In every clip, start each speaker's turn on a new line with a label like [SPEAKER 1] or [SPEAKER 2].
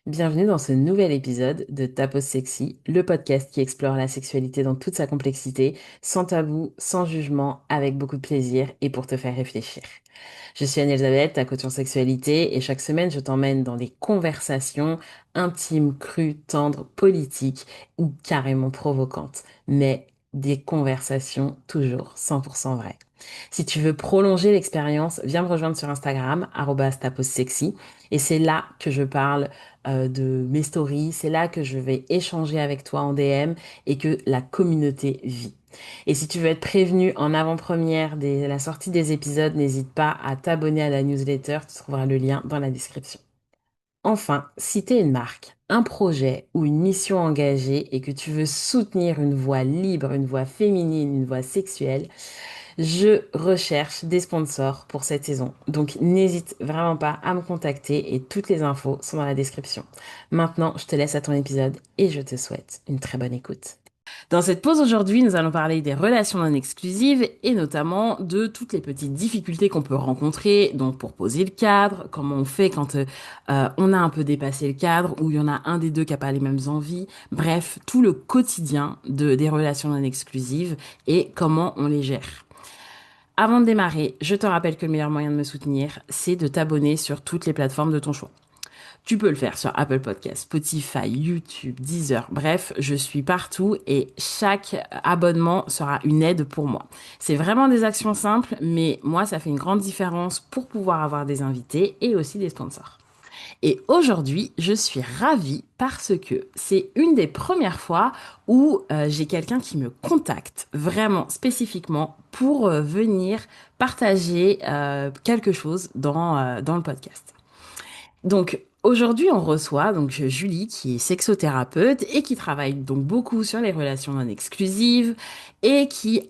[SPEAKER 1] Bienvenue dans ce nouvel épisode de Ta Pause Sexy, le podcast qui explore la sexualité dans toute sa complexité, sans tabou, sans jugement, avec beaucoup de plaisir et pour te faire réfléchir. Je suis Anne-Elisabeth, ta coach en sexualité, et chaque semaine je t'emmène dans des conversations intimes, crues, tendres, politiques ou carrément provocantes, mais des conversations toujours 100% vraies. Si tu veux prolonger l'expérience, viens me rejoindre sur Instagram, @tapossexy, et c'est là que je parle de mes stories, c'est là que je vais échanger avec toi en DM et que la communauté vit. Et si tu veux être prévenu en avant-première de la sortie des épisodes, n'hésite pas à t'abonner à la newsletter, tu trouveras le lien dans la description. Enfin, si tu es une marque, un projet ou une mission engagée et que tu veux soutenir une voix libre, une voix féminine, une voix sexuelle, je recherche des sponsors pour cette saison. Donc n'hésite vraiment pas à me contacter et toutes les infos sont dans la description. Maintenant, je te laisse à ton épisode et je te souhaite une très bonne écoute. Dans cette pause aujourd'hui, nous allons parler des relations non exclusives et notamment de toutes les petites difficultés qu'on peut rencontrer, donc pour poser le cadre, comment on fait quand on a un peu dépassé le cadre ou il y en a un des deux qui n'a pas les mêmes envies, bref, tout le quotidien des relations non exclusives et comment on les gère. Avant de démarrer, je te rappelle que le meilleur moyen de me soutenir, c'est de t'abonner sur toutes les plateformes de ton choix. Tu peux le faire sur Apple Podcasts, Spotify, YouTube, Deezer, bref, je suis partout et chaque abonnement sera une aide pour moi. C'est vraiment des actions simples, mais moi, ça fait une grande différence pour pouvoir avoir des invités et aussi des sponsors. Et aujourd'hui, je suis ravie parce que c'est une des premières fois où j'ai quelqu'un qui me contacte vraiment spécifiquement pour venir partager quelque chose dans le podcast. Donc aujourd'hui, on reçoit donc Julie qui est sexothérapeute et qui travaille donc beaucoup sur les relations non exclusives et qui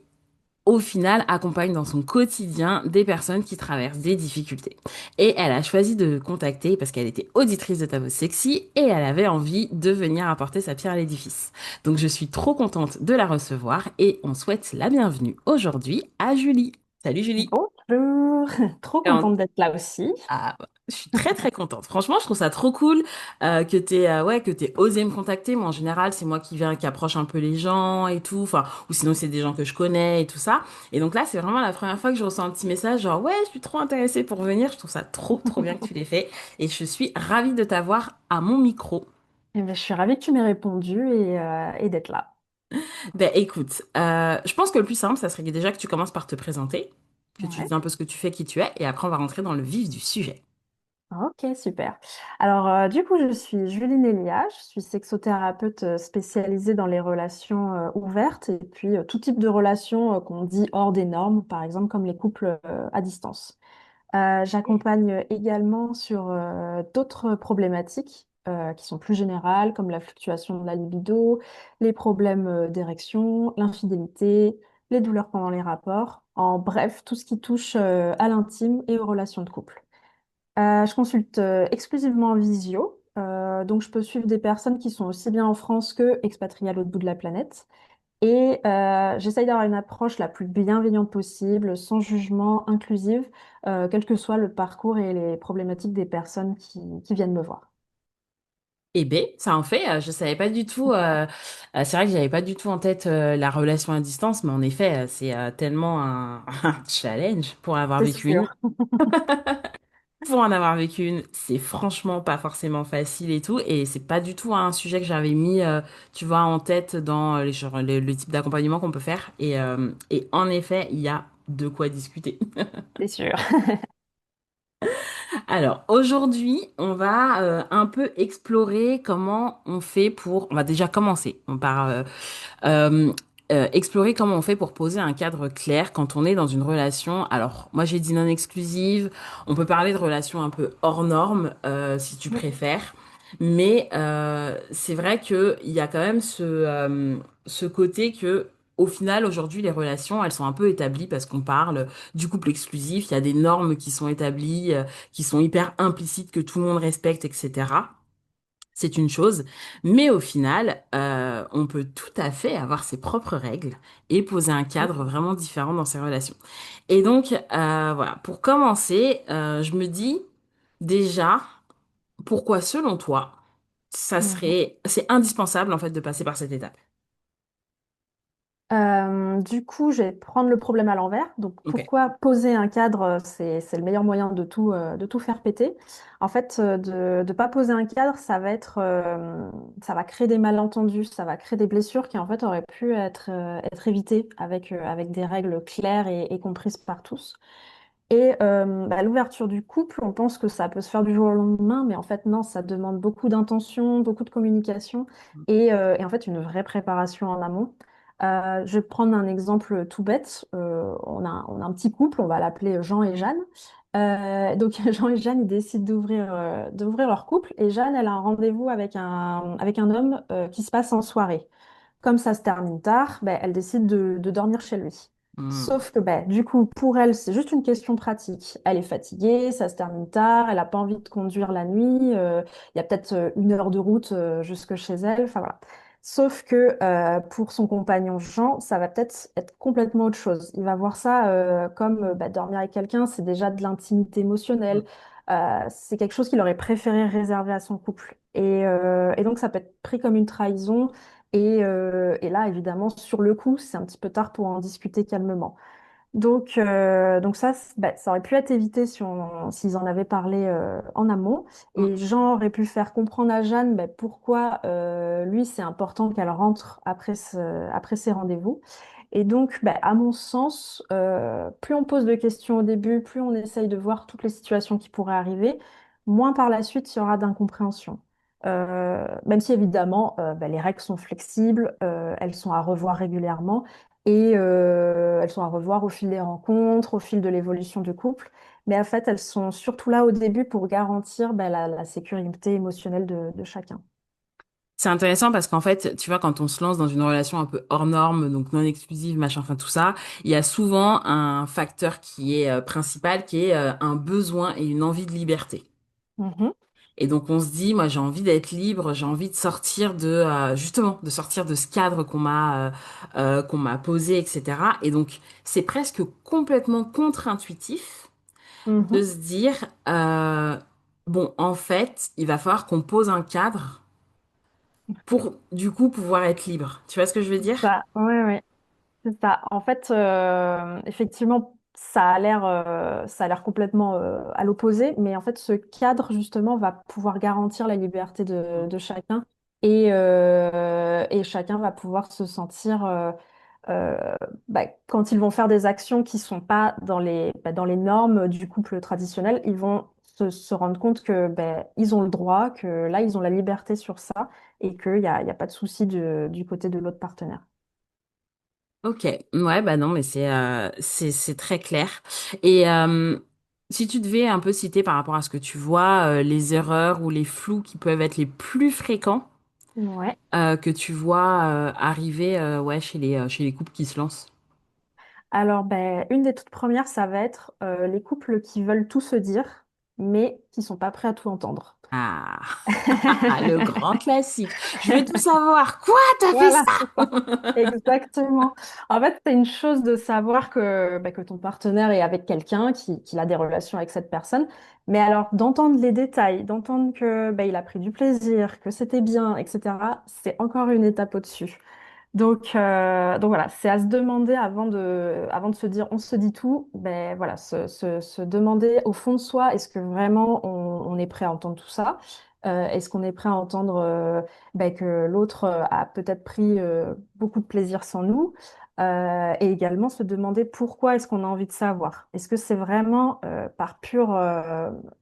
[SPEAKER 1] au final, accompagne dans son quotidien des personnes qui traversent des difficultés. Et elle a choisi de contacter parce qu'elle était auditrice de Ta Voix Sexy et elle avait envie de venir apporter sa pierre à l'édifice. Donc je suis trop contente de la recevoir et on souhaite la bienvenue aujourd'hui à Julie. Salut Julie.
[SPEAKER 2] Bonjour, trop contente d'être là aussi.
[SPEAKER 1] Ah, je suis très très contente. Franchement, je trouve ça trop cool que t'aies osé me contacter. Moi, en général, c'est moi qui approche un peu les gens et tout. Enfin, ou sinon, c'est des gens que je connais et tout ça. Et donc là, c'est vraiment la première fois que je reçois un petit message genre, ouais, je suis trop intéressée pour venir. Je trouve ça trop bien que tu l'aies fait. Et je suis ravie de t'avoir à mon micro.
[SPEAKER 2] Eh ben, je suis ravie que tu m'aies répondu et d'être là.
[SPEAKER 1] Ben écoute, je pense que le plus simple, ça serait déjà que tu commences par te présenter, que tu
[SPEAKER 2] Ouais.
[SPEAKER 1] dises un peu ce que tu fais, qui tu es, et après, on va rentrer dans le vif du sujet.
[SPEAKER 2] Ok, super. Alors, du coup, je suis Julie Elia, je suis sexothérapeute spécialisée dans les relations ouvertes et puis tout type de relations qu'on dit hors des normes, par exemple comme les couples à distance. J'accompagne également sur d'autres problématiques qui sont plus générales, comme la fluctuation de la libido, les problèmes d'érection, l'infidélité, les douleurs pendant les rapports, en bref, tout ce qui touche à l'intime et aux relations de couple. Je consulte exclusivement en visio, donc je peux suivre des personnes qui sont aussi bien en France que expatriées à l'autre bout de la planète. Et j'essaye d'avoir une approche la plus bienveillante possible, sans jugement, inclusive, quel que soit le parcours et les problématiques des personnes qui viennent me voir.
[SPEAKER 1] Eh ben, ça en fait, je savais pas du tout. C'est vrai que j'avais pas du tout en tête la relation à distance, mais en effet, c'est tellement un challenge pour avoir
[SPEAKER 2] C'est
[SPEAKER 1] vécu une.
[SPEAKER 2] sûr.
[SPEAKER 1] Pour en avoir vécu une, c'est franchement pas forcément facile et tout, et c'est pas du tout un sujet que j'avais mis, tu vois, en tête dans le type d'accompagnement qu'on peut faire. Et en effet, il y a de quoi discuter.
[SPEAKER 2] C'est sûr.
[SPEAKER 1] Alors, aujourd'hui, on va un peu explorer comment on fait pour... On va déjà commencer. Euh, explorer comment on fait pour poser un cadre clair quand on est dans une relation. Alors, moi, j'ai dit non exclusive. On peut parler de relation un peu hors norme, si tu préfères. Mais c'est vrai qu'il y a quand même ce côté que, au final, aujourd'hui, les relations, elles sont un peu établies parce qu'on parle du couple exclusif. Il y a des normes qui sont établies, qui sont hyper implicites, que tout le monde respecte, etc. C'est une chose, mais au final, on peut tout à fait avoir ses propres règles et poser un cadre vraiment différent dans ses relations. Et donc, voilà, pour commencer, je me dis déjà, pourquoi selon toi?
[SPEAKER 2] Mhm.
[SPEAKER 1] C'est indispensable en fait de passer par cette étape.
[SPEAKER 2] Du coup, je vais prendre le problème à l'envers. Donc,
[SPEAKER 1] Ok.
[SPEAKER 2] pourquoi poser un cadre, c'est le meilleur moyen de tout faire péter. En fait, de ne pas poser un cadre, ça va créer des malentendus, ça va créer des blessures qui en fait auraient pu être évitées avec des règles claires et comprises par tous. Et l'ouverture du couple, on pense que ça peut se faire du jour au lendemain, mais en fait, non, ça demande beaucoup d'intention, beaucoup de communication et en fait une vraie préparation en amont. Je vais prendre un exemple tout bête. On a un petit couple, on va l'appeler Jean et Jeanne. Donc Jean et Jeanne, ils décident d'ouvrir leur couple et Jeanne, elle a un rendez-vous avec un homme qui se passe en soirée. Comme ça se termine tard, ben, elle décide de dormir chez lui.
[SPEAKER 1] Hmm.
[SPEAKER 2] Sauf que ben, du coup, pour elle, c'est juste une question pratique. Elle est fatiguée, ça se termine tard, elle n'a pas envie de conduire la nuit, il y a peut-être 1 heure de route jusque chez elle, enfin voilà. Sauf que pour son compagnon Jean, ça va peut-être être complètement autre chose. Il va voir ça comme bah, dormir avec quelqu'un, c'est déjà de l'intimité émotionnelle. C'est quelque chose qu'il aurait préféré réserver à son couple. Et donc ça peut être pris comme une trahison. Et là, évidemment, sur le coup, c'est un petit peu tard pour en discuter calmement. Donc ça, bah, ça aurait pu être évité s'ils en avaient parlé en amont.
[SPEAKER 1] Hmm.
[SPEAKER 2] Et Jean aurait pu faire comprendre à Jeanne bah, pourquoi lui, c'est important qu'elle rentre après ses rendez-vous. Et donc, bah, à mon sens, plus on pose de questions au début, plus on essaye de voir toutes les situations qui pourraient arriver, moins par la suite il y aura d'incompréhension. Même si évidemment, bah, les règles sont flexibles, elles sont à revoir régulièrement. Et elles sont à revoir au fil des rencontres, au fil de l'évolution du couple. Mais en fait, elles sont surtout là au début pour garantir bah, la sécurité émotionnelle de chacun.
[SPEAKER 1] C'est intéressant parce qu'en fait, tu vois, quand on se lance dans une relation un peu hors norme, donc non exclusive, machin, enfin tout ça, il y a souvent un facteur qui est principal, qui est un besoin et une envie de liberté.
[SPEAKER 2] Mhm,
[SPEAKER 1] Et donc on se dit, moi j'ai envie d'être libre, j'ai envie de sortir de justement de sortir de ce cadre qu'on m'a posé, etc. Et donc c'est presque complètement contre-intuitif de
[SPEAKER 2] mhm.
[SPEAKER 1] se dire bon en fait il va falloir qu'on pose un cadre pour du coup pouvoir être libre. Tu vois ce que je veux dire?
[SPEAKER 2] Ça, ouais, ouais. C'est ça. En fait, effectivement, ça a l'air complètement à l'opposé, mais en fait, ce cadre, justement, va pouvoir garantir la liberté de chacun et chacun va pouvoir se sentir, bah, quand ils vont faire des actions qui sont pas dans les normes du couple traditionnel, ils vont se rendre compte que ben, ils ont le droit, que là, ils ont la liberté sur ça et qu'il y a pas de souci du côté de l'autre partenaire.
[SPEAKER 1] Ok, ouais, bah non, mais c'est très clair. Et si tu devais un peu citer par rapport à ce que tu vois, les erreurs ou les flous qui peuvent être les plus fréquents
[SPEAKER 2] Ouais.
[SPEAKER 1] que tu vois arriver ouais, chez les couples qui se lancent.
[SPEAKER 2] Alors, ben, une des toutes premières, ça va être les couples qui veulent tout se dire, mais qui sont pas prêts à tout entendre.
[SPEAKER 1] Ah, le grand classique. Je veux tout savoir. Quoi? T'as fait
[SPEAKER 2] Voilà,
[SPEAKER 1] ça?
[SPEAKER 2] c'est ça. Exactement. En fait, c'est une chose de savoir que, bah, que ton partenaire est avec quelqu'un, qu'il a des relations avec cette personne. Mais alors, d'entendre les détails, d'entendre que, bah, il a pris du plaisir, que c'était bien, etc., c'est encore une étape au-dessus. Donc voilà, c'est à se demander avant de se dire on se dit tout, ben voilà, se demander au fond de soi, est-ce que vraiment on est prêt à entendre tout ça? Est-ce qu'on est prêt à entendre ben, que l'autre a peut-être pris beaucoup de plaisir sans nous? Et également se demander pourquoi est-ce qu'on a envie de savoir? Est-ce que c'est vraiment par pure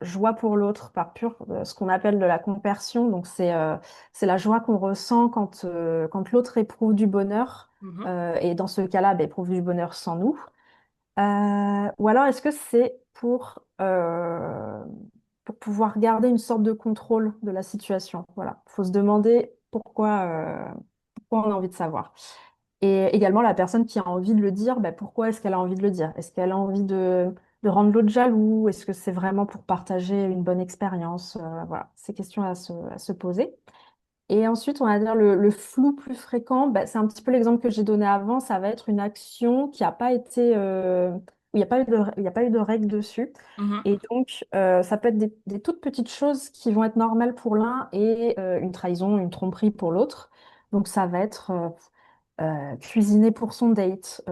[SPEAKER 2] joie pour l'autre, par pure ce qu'on appelle de la compersion, donc c'est la joie qu'on ressent quand l'autre éprouve du bonheur,
[SPEAKER 1] Mhm.
[SPEAKER 2] et dans ce cas-là, ben, éprouve du bonheur sans nous. Ou alors est-ce que c'est pour pouvoir garder une sorte de contrôle de la situation? Voilà, il faut se demander pourquoi on a envie de savoir. Et également la personne qui a envie de le dire, ben, pourquoi est-ce qu'elle a envie de le dire? Est-ce qu'elle a envie de rendre l'autre jaloux? Est-ce que c'est vraiment pour partager une bonne expérience? Voilà, ces questions à se poser. Et ensuite, on va dire le flou plus fréquent, bah, c'est un petit peu l'exemple que j'ai donné avant, ça va être une action qui n'a pas été où il y a pas eu de règles dessus.
[SPEAKER 1] Mhm,
[SPEAKER 2] Et donc, ça peut être des toutes petites choses qui vont être normales pour l'un et une trahison, une tromperie pour l'autre. Donc, ça va être cuisiner pour son date,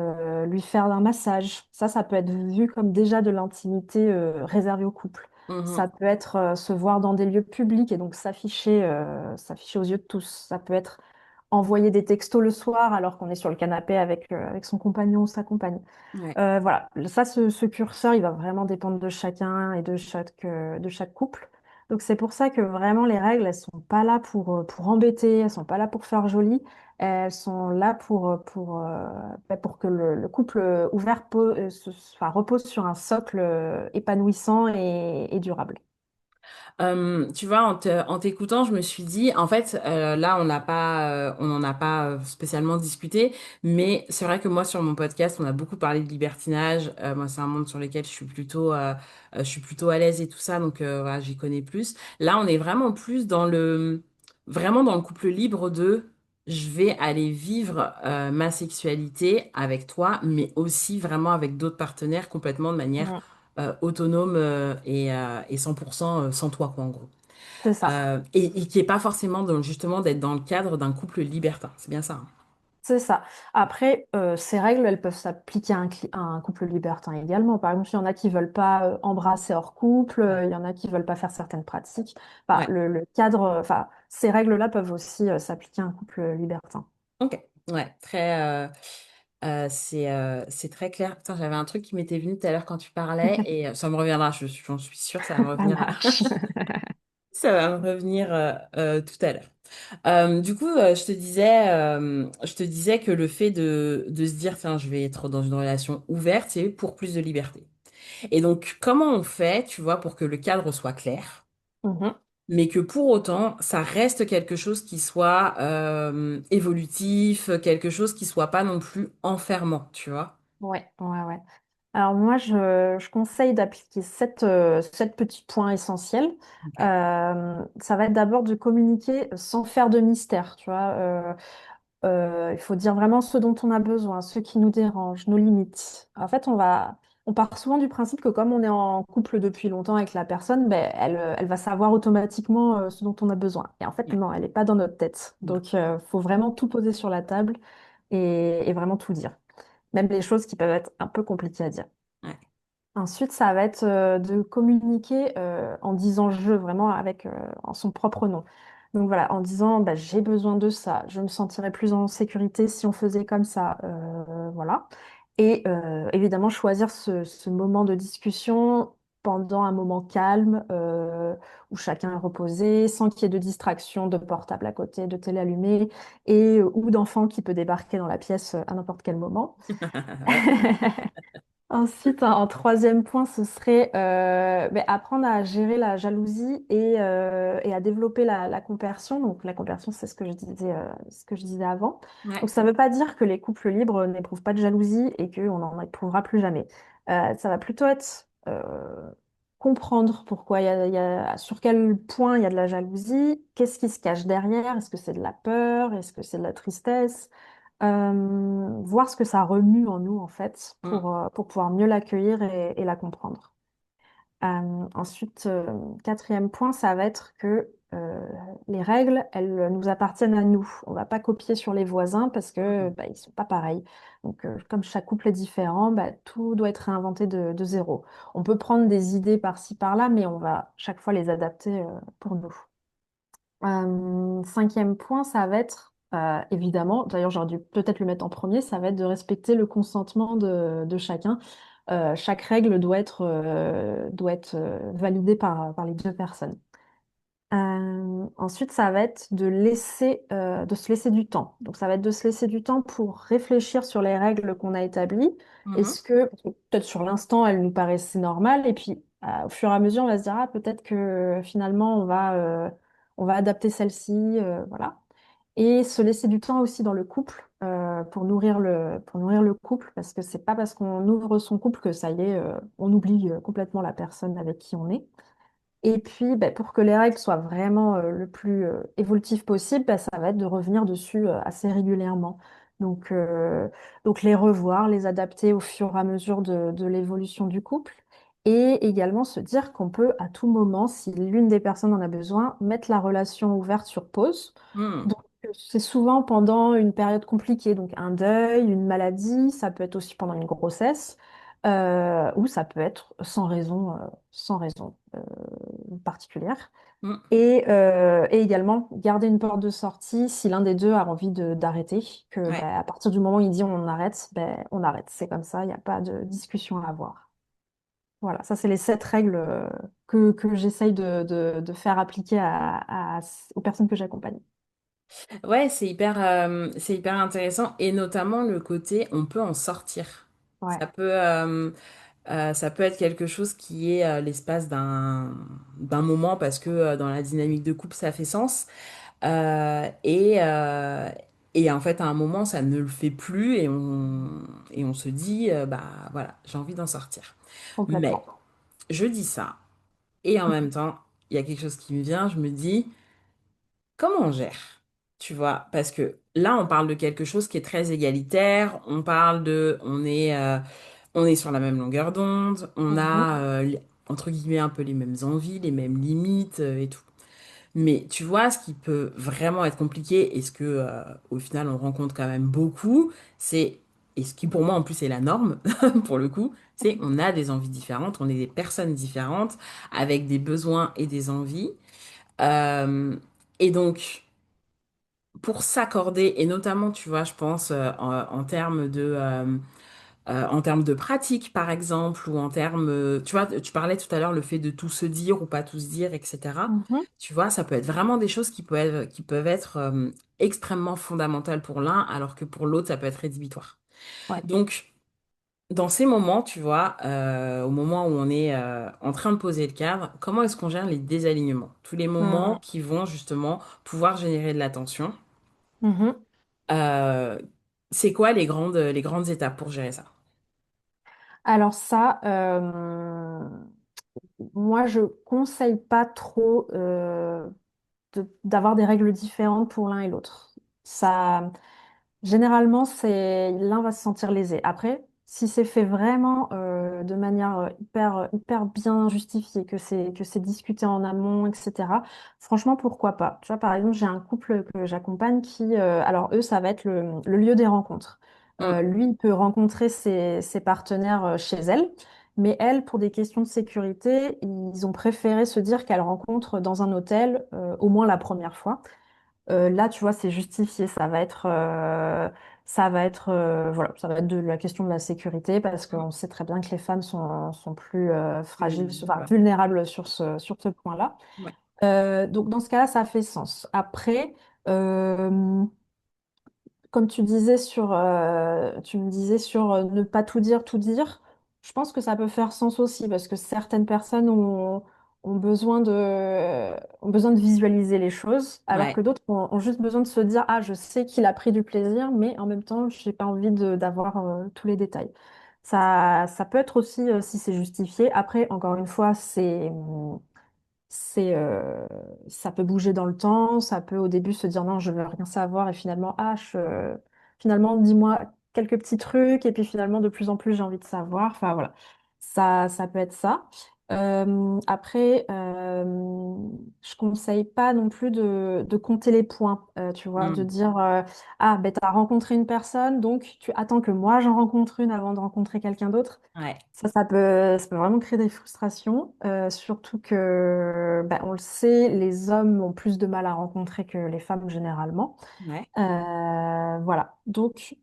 [SPEAKER 2] lui faire un massage. Ça peut être vu comme déjà de l'intimité réservée au couple. Ça
[SPEAKER 1] mhm,
[SPEAKER 2] peut être se voir dans des lieux publics et donc s'afficher aux yeux de tous. Ça peut être envoyer des textos le soir alors qu'on est sur le canapé avec son compagnon ou sa compagne.
[SPEAKER 1] ouais.
[SPEAKER 2] Voilà, ça, ce curseur, il va vraiment dépendre de chacun et de chaque couple. Donc c'est pour ça que vraiment les règles, elles sont pas là pour embêter, elles sont pas là pour faire joli, elles sont là pour que le couple ouvert enfin, repose sur un socle épanouissant et durable.
[SPEAKER 1] Tu vois, en t'écoutant, je me suis dit, en fait, là, on n'en a pas spécialement discuté, mais c'est vrai que moi, sur mon podcast, on a beaucoup parlé de libertinage. Moi, c'est un monde sur lequel je suis plutôt à l'aise et tout ça, donc voilà, j'y connais plus. Là, on est vraiment plus vraiment dans le couple libre de, je vais aller vivre ma sexualité avec toi, mais aussi vraiment avec d'autres partenaires complètement de manière
[SPEAKER 2] Mm.
[SPEAKER 1] autonome et 100% sans toi, quoi, en gros.
[SPEAKER 2] C'est ça.
[SPEAKER 1] Et qui est pas forcément justement d'être dans le cadre d'un couple libertin. C'est bien ça, hein.
[SPEAKER 2] C'est ça. Après, ces règles, elles peuvent s'appliquer à un couple libertin également. Par exemple, il y en a qui veulent pas embrasser hors couple,
[SPEAKER 1] Ouais.
[SPEAKER 2] il y en a qui veulent pas faire certaines pratiques. Enfin,
[SPEAKER 1] Ouais.
[SPEAKER 2] le cadre, enfin, ces règles-là peuvent aussi s'appliquer à un couple libertin.
[SPEAKER 1] Ok. Ouais. C'est très clair. Putain, j'avais un truc qui m'était venu tout à l'heure quand tu parlais et ça me reviendra. J'en suis sûre, ça va me
[SPEAKER 2] Ça
[SPEAKER 1] revenir.
[SPEAKER 2] marche.
[SPEAKER 1] Ça va me revenir tout à l'heure. Du coup, je te disais que le fait de se dire, tiens, je vais être dans une relation ouverte, c'est pour plus de liberté. Et donc, comment on fait, tu vois, pour que le cadre soit clair,
[SPEAKER 2] Mhm.
[SPEAKER 1] mais que pour autant, ça reste quelque chose qui soit évolutif, quelque chose qui soit pas non plus enfermant, tu vois?
[SPEAKER 2] Ouais, ouais, ouais. Alors moi, je conseille d'appliquer sept petits points essentiels.
[SPEAKER 1] Ok.
[SPEAKER 2] Ça va être d'abord de communiquer sans faire de mystère, tu vois. Il faut dire vraiment ce dont on a besoin, ce qui nous dérange, nos limites. En fait, on part souvent du principe que comme on est en couple depuis longtemps avec la personne, ben, elle va savoir automatiquement ce dont on a besoin. Et en fait,
[SPEAKER 1] Ouais.
[SPEAKER 2] non, elle n'est pas dans notre tête.
[SPEAKER 1] Non.
[SPEAKER 2] Donc, faut vraiment tout poser sur la table et vraiment tout dire. Même les choses qui peuvent être un peu compliquées à dire.
[SPEAKER 1] Ouais.
[SPEAKER 2] Ensuite, ça va être de communiquer en disant je, vraiment en son propre nom. Donc voilà, en disant bah, j'ai besoin de ça, je me sentirais plus en sécurité si on faisait comme ça. Voilà. Et évidemment, choisir ce moment de discussion pendant un moment calme où chacun est reposé, sans qu'il y ait de distraction, de portable à côté, de télé allumée et ou d'enfant qui peut débarquer dans la pièce à n'importe quel moment.
[SPEAKER 1] Ouais.
[SPEAKER 2] Ensuite, en troisième point, ce serait ben, apprendre à gérer la jalousie et à développer la compersion. Donc, la compersion, c'est ce que je disais avant.
[SPEAKER 1] Ouais.
[SPEAKER 2] Donc, ça ne veut pas dire que les couples libres n'éprouvent pas de jalousie et qu'on n'en éprouvera plus jamais. Ça va plutôt être comprendre pourquoi sur quel point il y a de la jalousie, qu'est-ce qui se cache derrière, est-ce que c'est de la peur, est-ce que c'est de la tristesse, voir ce que ça remue en nous, en fait,
[SPEAKER 1] Mm.
[SPEAKER 2] pour pouvoir mieux l'accueillir et la comprendre. Ensuite, quatrième point, ça va être que les règles, elles nous appartiennent à nous. On ne va pas copier sur les voisins parce que
[SPEAKER 1] Mm.
[SPEAKER 2] bah, ils sont pas pareils. Donc, comme chaque couple est différent, bah, tout doit être réinventé de zéro. On peut prendre des idées par-ci, par-là, mais on va chaque fois les adapter pour nous. Cinquième point, ça va être, évidemment, d'ailleurs j'aurais dû peut-être le mettre en premier, ça va être de respecter le consentement de chacun. Chaque règle doit être validée par les deux personnes. Ensuite, ça va être de se laisser du temps. Donc, ça va être de se laisser du temps pour réfléchir sur les règles qu'on a établies.
[SPEAKER 1] Mhm.
[SPEAKER 2] Est-ce que, parce que peut-être sur l'instant, elles nous paraissaient normales, et puis au fur et à mesure, on va se dire, ah, peut-être que finalement, on va adapter celle-ci, voilà. Et se laisser du temps aussi dans le couple pour nourrir le couple, parce que c'est pas parce qu'on ouvre son couple que ça y est, on oublie complètement la personne avec qui on est. Et puis, ben, pour que les règles soient vraiment le plus évolutif possible, ben, ça va être de revenir dessus assez régulièrement. Donc, donc les revoir, les adapter au fur et à mesure de l'évolution du couple. Et également se dire qu'on peut à tout moment, si l'une des personnes en a besoin, mettre la relation ouverte sur pause.
[SPEAKER 1] Hmm.
[SPEAKER 2] Donc c'est souvent pendant une période compliquée, donc un deuil, une maladie, ça peut être aussi pendant une grossesse, ou ça peut être sans raison particulière.
[SPEAKER 1] Hmm.
[SPEAKER 2] Et également garder une porte de sortie si l'un des deux a envie d'arrêter, que
[SPEAKER 1] Ouais.
[SPEAKER 2] à partir du moment où il dit on arrête, on arrête. C'est comme ça, il n'y a pas de discussion à avoir. Voilà, ça c'est les 7 règles que j'essaye de faire appliquer aux personnes que j'accompagne.
[SPEAKER 1] Ouais, c'est hyper intéressant et notamment le côté on peut en sortir.
[SPEAKER 2] Ouais,
[SPEAKER 1] Ça peut être quelque chose qui est l'espace d'un moment parce que dans la dynamique de couple ça fait sens. Euh, et, euh, et en fait à un moment ça ne le fait plus et on se dit bah voilà j'ai envie d'en sortir. Mais
[SPEAKER 2] complètement.
[SPEAKER 1] je dis ça et en même temps il y a quelque chose qui me vient, je me dis comment on gère? Tu vois, parce que là, on parle de quelque chose qui est très égalitaire. On parle de, on est sur la même longueur d'onde. On a,
[SPEAKER 2] Mhm.
[SPEAKER 1] entre guillemets, un peu les mêmes envies, les mêmes limites et tout. Mais tu vois, ce qui peut vraiment être compliqué et ce que, au final, on rencontre quand même beaucoup, c'est, et ce qui pour moi en plus est la norme, pour le coup, c'est on a des envies différentes, on est des personnes différentes, avec des besoins et des envies. Euh, et donc, pour s'accorder, et notamment, tu vois, je pense en termes de pratique, par exemple, ou en termes, tu vois, tu parlais tout à l'heure le fait de tout se dire ou pas tout se dire, etc.
[SPEAKER 2] Mhm.
[SPEAKER 1] Tu vois, ça peut être vraiment des choses qui peuvent être extrêmement fondamentales pour l'un, alors que pour l'autre, ça peut être rédhibitoire.
[SPEAKER 2] Ouais.
[SPEAKER 1] Donc, dans ces moments, tu vois, au moment où on est en train de poser le cadre, comment est-ce qu'on gère les désalignements? Tous les moments
[SPEAKER 2] Mhm.
[SPEAKER 1] qui vont justement pouvoir générer de la tension.
[SPEAKER 2] Mhm.
[SPEAKER 1] Euh, c'est quoi les grandes étapes pour gérer ça?
[SPEAKER 2] Alors ça, moi je conseille pas trop d'avoir des règles différentes pour l'un et l'autre. Ça, généralement, c'est l'un va se sentir lésé. Après, si c'est fait vraiment de manière hyper bien justifiée, que c'est discuté en amont, etc. Franchement, pourquoi pas? Tu vois, par exemple, j'ai un couple que j'accompagne qui, alors eux, ça va être le lieu des rencontres.
[SPEAKER 1] Mm,
[SPEAKER 2] Lui, il peut rencontrer ses partenaires chez elle, mais elle, pour des questions de sécurité, ils ont préféré se dire qu'elle rencontre dans un hôtel, au moins la première fois. Là, tu vois, c'est justifié. Voilà, ça va être de la question de la sécurité parce
[SPEAKER 1] mm.
[SPEAKER 2] qu'on sait très bien que les femmes sont plus fragiles, enfin,
[SPEAKER 1] Vulnérable.
[SPEAKER 2] vulnérables sur ce point-là.
[SPEAKER 1] Ouais,
[SPEAKER 2] Donc, dans ce cas-là, ça fait sens. Après, euh, comme tu me disais sur ne pas tout dire, je pense que ça peut faire sens aussi parce que certaines personnes ont besoin de visualiser les choses, alors
[SPEAKER 1] ouais.
[SPEAKER 2] que d'autres ont juste besoin de se dire, ah, je sais qu'il a pris du plaisir, mais en même temps, je n'ai pas envie d'avoir tous les détails. Ça peut être aussi si c'est justifié. Après, encore une fois, c'est, ça peut bouger dans le temps, ça peut au début se dire non, je veux rien savoir, et finalement, finalement, dis-moi quelques petits trucs, et puis finalement, de plus en plus, j'ai envie de savoir. Enfin, voilà, ça peut être ça. Après, je conseille pas non plus de compter les points, tu vois, de
[SPEAKER 1] Mm,
[SPEAKER 2] dire ah, ben, tu as rencontré une personne, donc tu attends que moi j'en rencontre une avant de rencontrer quelqu'un d'autre.
[SPEAKER 1] ouais,
[SPEAKER 2] Ça peut vraiment créer des frustrations, surtout que, bah, on le sait, les hommes ont plus de mal à rencontrer que les femmes généralement.
[SPEAKER 1] ouais.
[SPEAKER 2] Voilà, donc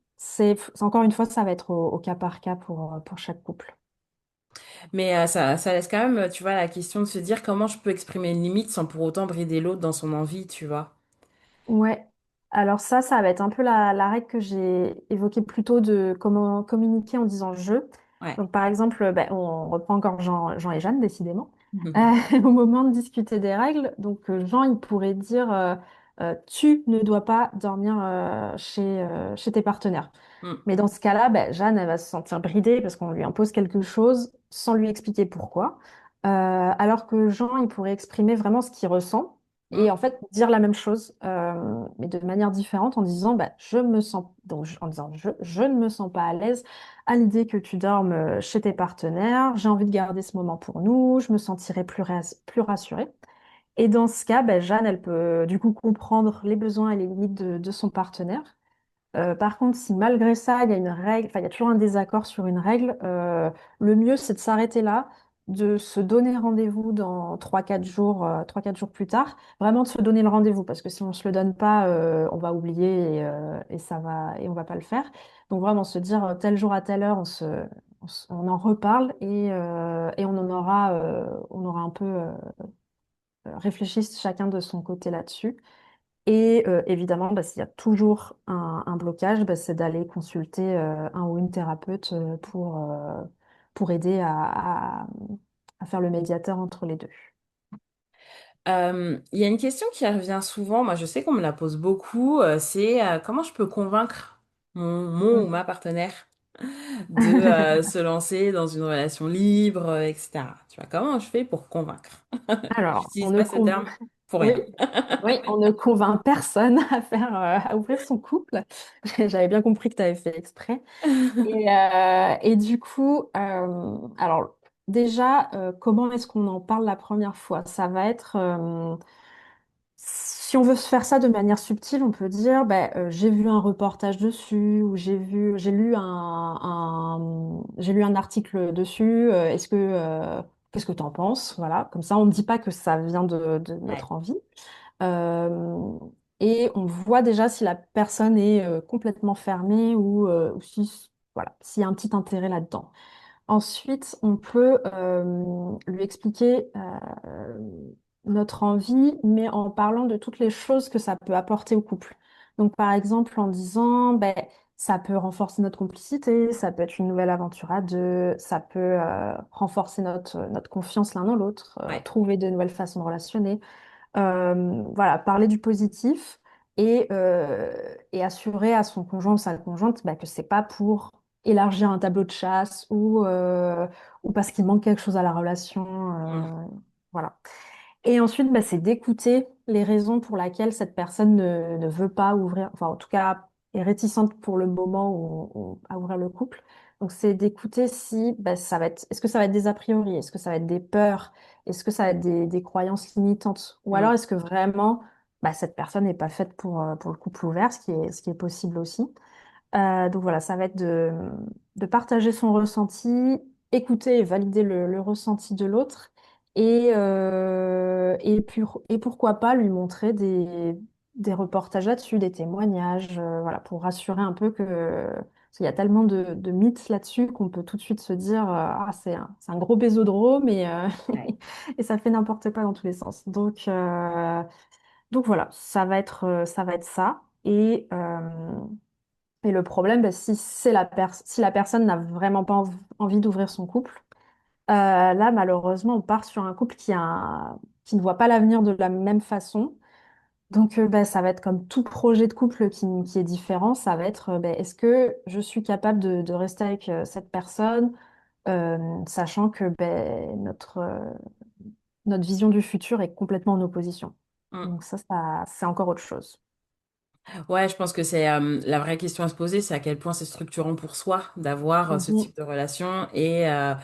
[SPEAKER 2] encore une fois, ça va être au cas par cas pour chaque couple.
[SPEAKER 1] Mais ça laisse quand même, tu vois, la question de se dire comment je peux exprimer une limite sans pour autant brider l'autre dans son envie, tu vois.
[SPEAKER 2] Ouais, alors ça va être un peu la règle que j'ai évoquée plus tôt de comment communiquer en disant je.
[SPEAKER 1] Ouais.
[SPEAKER 2] Donc par exemple, ben, on reprend encore Jean et Jeanne, décidément. Au moment de discuter des règles, donc Jean, il pourrait dire tu ne dois pas dormir chez tes partenaires.
[SPEAKER 1] Mm,
[SPEAKER 2] Mais dans ce cas-là, ben, Jeanne, elle va se sentir bridée parce qu'on lui impose quelque chose sans lui expliquer pourquoi. Alors que Jean, il pourrait exprimer vraiment ce qu'il ressent.
[SPEAKER 1] Mm.
[SPEAKER 2] Et en fait, dire la même chose, mais de manière différente, en disant, bah, je me sens, donc, en disant, je ne me sens pas à l'aise à l'idée que tu dormes chez tes partenaires, j'ai envie de garder ce moment pour nous, je me sentirais plus rassurée. Et dans ce cas, bah, Jeanne, elle peut du coup comprendre les besoins et les limites de son partenaire. Par contre, si malgré ça, il y a une règle, enfin, il y a toujours un désaccord sur une règle, le mieux, c'est de s'arrêter là, de se donner rendez-vous dans 3 4 jours, 3 4 jours plus tard, vraiment de se donner le rendez-vous, parce que si on ne se le donne pas, on va oublier et ça va, et on va pas le faire. Donc vraiment se dire tel jour à telle heure, on en reparle et on aura un peu réfléchi chacun de son côté là-dessus. Et évidemment, bah, s'il y a toujours un blocage, bah, c'est d'aller consulter un ou une thérapeute pour aider à faire le médiateur entre les deux.
[SPEAKER 1] Il y a une question qui revient souvent, moi je sais qu'on me la pose beaucoup, c'est comment je peux convaincre mon ou
[SPEAKER 2] Mm.
[SPEAKER 1] ma partenaire de se lancer dans une relation libre, etc. Tu vois, comment je fais pour convaincre?
[SPEAKER 2] Alors, on
[SPEAKER 1] J'utilise
[SPEAKER 2] ne
[SPEAKER 1] pas ce
[SPEAKER 2] convainc...
[SPEAKER 1] terme pour
[SPEAKER 2] Oui,
[SPEAKER 1] rien.
[SPEAKER 2] oui, on ne convainc personne à ouvrir son couple. J'avais bien compris que tu avais fait exprès. Et du coup, alors déjà, comment est-ce qu'on en parle la première fois? Ça va être, si on veut se faire ça de manière subtile, on peut dire, ben, j'ai vu un reportage dessus, ou j'ai lu un article dessus. Qu'est-ce que tu en penses? Voilà, comme ça, on ne dit pas que ça vient de
[SPEAKER 1] Ouais,
[SPEAKER 2] notre envie. Euh, et on voit déjà si la personne est complètement fermée ou si, voilà, s'il y a un petit intérêt là-dedans. Ensuite, on peut lui expliquer notre envie, mais en parlant de toutes les choses que ça peut apporter au couple. Donc, par exemple, en disant, ben, ça peut renforcer notre complicité, ça peut être une nouvelle aventure à deux, ça peut renforcer notre confiance l'un dans l'autre,
[SPEAKER 1] ouais.
[SPEAKER 2] trouver de nouvelles façons de relationner. Voilà, parler du positif et assurer à son conjoint ou sa conjointe bah, que c'est pas pour élargir un tableau de chasse ou parce qu'il manque quelque chose à la relation.
[SPEAKER 1] Mm,
[SPEAKER 2] Voilà. Et ensuite, bah, c'est d'écouter les raisons pour lesquelles cette personne ne veut pas ouvrir, enfin en tout cas est réticente pour le moment à ouvrir le couple. Donc c'est d'écouter si bah, est-ce que ça va être des a priori, est-ce que ça va être des peurs, est-ce que ça va être des croyances limitantes, ou alors
[SPEAKER 1] mm,
[SPEAKER 2] est-ce que vraiment bah, cette personne n'est pas faite pour le couple ouvert, ce qui est possible aussi. Donc voilà, ça va être de partager son ressenti, écouter et valider le ressenti de l'autre, et pourquoi pas lui montrer des reportages là-dessus, des témoignages, voilà, pour rassurer un peu parce qu'il y a tellement de mythes là-dessus qu'on peut tout de suite se dire ah, c'est un gros bésodrome
[SPEAKER 1] ouais.
[SPEAKER 2] et ça fait n'importe quoi dans tous les sens. Donc voilà, ça va être ça. Et le problème, bah, si la personne n'a vraiment pas envie d'ouvrir son couple, là, malheureusement, on part sur un couple qui ne voit pas l'avenir de la même façon. Donc, bah, ça va être comme tout projet de couple qui est différent. Ça va être, bah, est-ce que je suis capable de rester avec cette personne, sachant que bah, notre vision du futur est complètement en opposition.
[SPEAKER 1] Mm.
[SPEAKER 2] Donc ça, c'est encore autre chose.
[SPEAKER 1] Ouais, je pense que c'est la vraie question à se poser, c'est à quel point c'est structurant pour soi d'avoir ce
[SPEAKER 2] Mhm,
[SPEAKER 1] type de relation et, euh,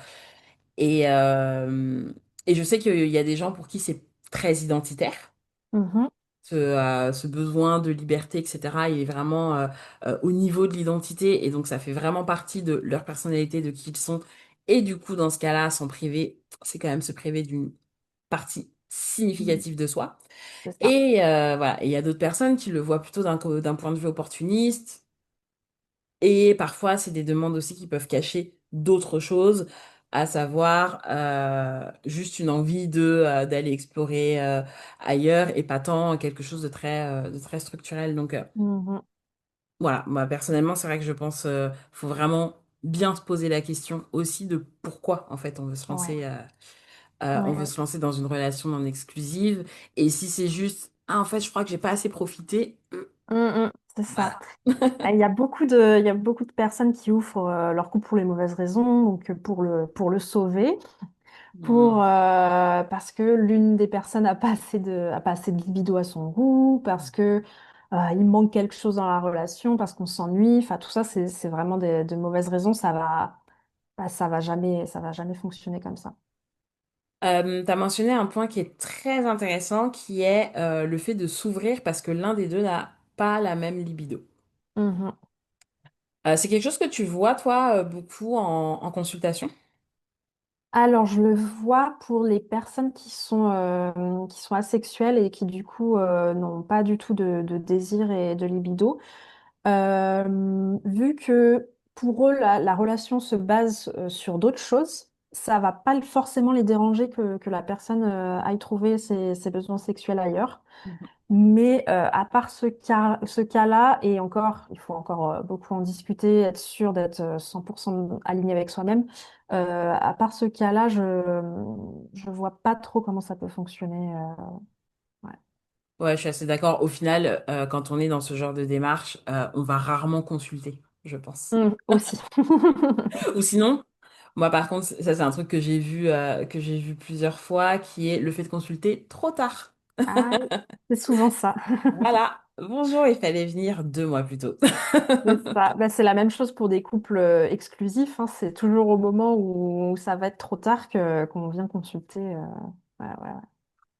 [SPEAKER 1] et je sais qu'il y a des gens pour qui c'est très identitaire.
[SPEAKER 2] mhm,
[SPEAKER 1] Ce besoin de liberté, etc., il est vraiment au niveau de l'identité et donc ça fait vraiment partie de leur personnalité, de qui ils sont. Et du coup, dans ce cas-là, s'en priver, c'est quand même se priver d'une partie
[SPEAKER 2] mhm.
[SPEAKER 1] significative de soi.
[SPEAKER 2] C'est ça.
[SPEAKER 1] Et voilà, et il y a d'autres personnes qui le voient plutôt d'un point de vue opportuniste. Et parfois, c'est des demandes aussi qui peuvent cacher d'autres choses, à savoir juste une envie d'aller explorer ailleurs et pas tant quelque chose de très structurel. Donc
[SPEAKER 2] Mhm.
[SPEAKER 1] voilà, moi personnellement, c'est vrai que je pense faut vraiment bien se poser la question aussi de pourquoi en fait
[SPEAKER 2] Ouais.
[SPEAKER 1] on
[SPEAKER 2] Ouais,
[SPEAKER 1] veut
[SPEAKER 2] ouais.
[SPEAKER 1] se lancer dans une relation non exclusive. Et si c'est juste ah en fait, je crois que j'ai pas assez profité,
[SPEAKER 2] Mm, c'est ça.
[SPEAKER 1] voilà.
[SPEAKER 2] Il y a beaucoup de personnes qui ouvrent leur couple pour les mauvaises raisons, donc pour le sauver. parce que l'une des personnes a pas assez de libido à son goût, parce que il manque quelque chose dans la relation, parce qu'on s'ennuie. Enfin, tout ça, c'est vraiment de mauvaises raisons. Ça va jamais fonctionner comme ça.
[SPEAKER 1] Tu as mentionné un point qui est très intéressant, qui est le fait de s'ouvrir parce que l'un des deux n'a pas la même libido.
[SPEAKER 2] Mhm.
[SPEAKER 1] C'est quelque chose que tu vois, toi, beaucoup en consultation?
[SPEAKER 2] Alors, je le vois pour les personnes qui sont asexuelles et qui, du coup, n'ont pas du tout de désir et de libido. Vu que pour eux, la relation se base sur d'autres choses, ça va pas forcément les déranger que la personne aille trouver ses besoins sexuels ailleurs. Mais à part ce cas-là, et encore, il faut encore beaucoup en discuter, être sûr d'être 100% aligné avec soi-même, à part ce cas-là, je vois pas trop comment ça peut fonctionner. Ouais.
[SPEAKER 1] Ouais, je suis assez d'accord. Au final, quand on est dans ce genre de démarche, on va rarement consulter, je pense.
[SPEAKER 2] Aussi.
[SPEAKER 1] Ou sinon, moi par contre, ça c'est un truc que j'ai vu plusieurs fois, qui est le fait de consulter trop tard.
[SPEAKER 2] Ah, c'est souvent ça.
[SPEAKER 1] Voilà. Bonjour, il fallait venir 2 mois plus tôt.
[SPEAKER 2] C'est ça. Bah, c'est la même chose pour des couples exclusifs, hein. C'est toujours au moment où ça va être trop tard qu'on vient consulter. Ouais, ouais, ouais.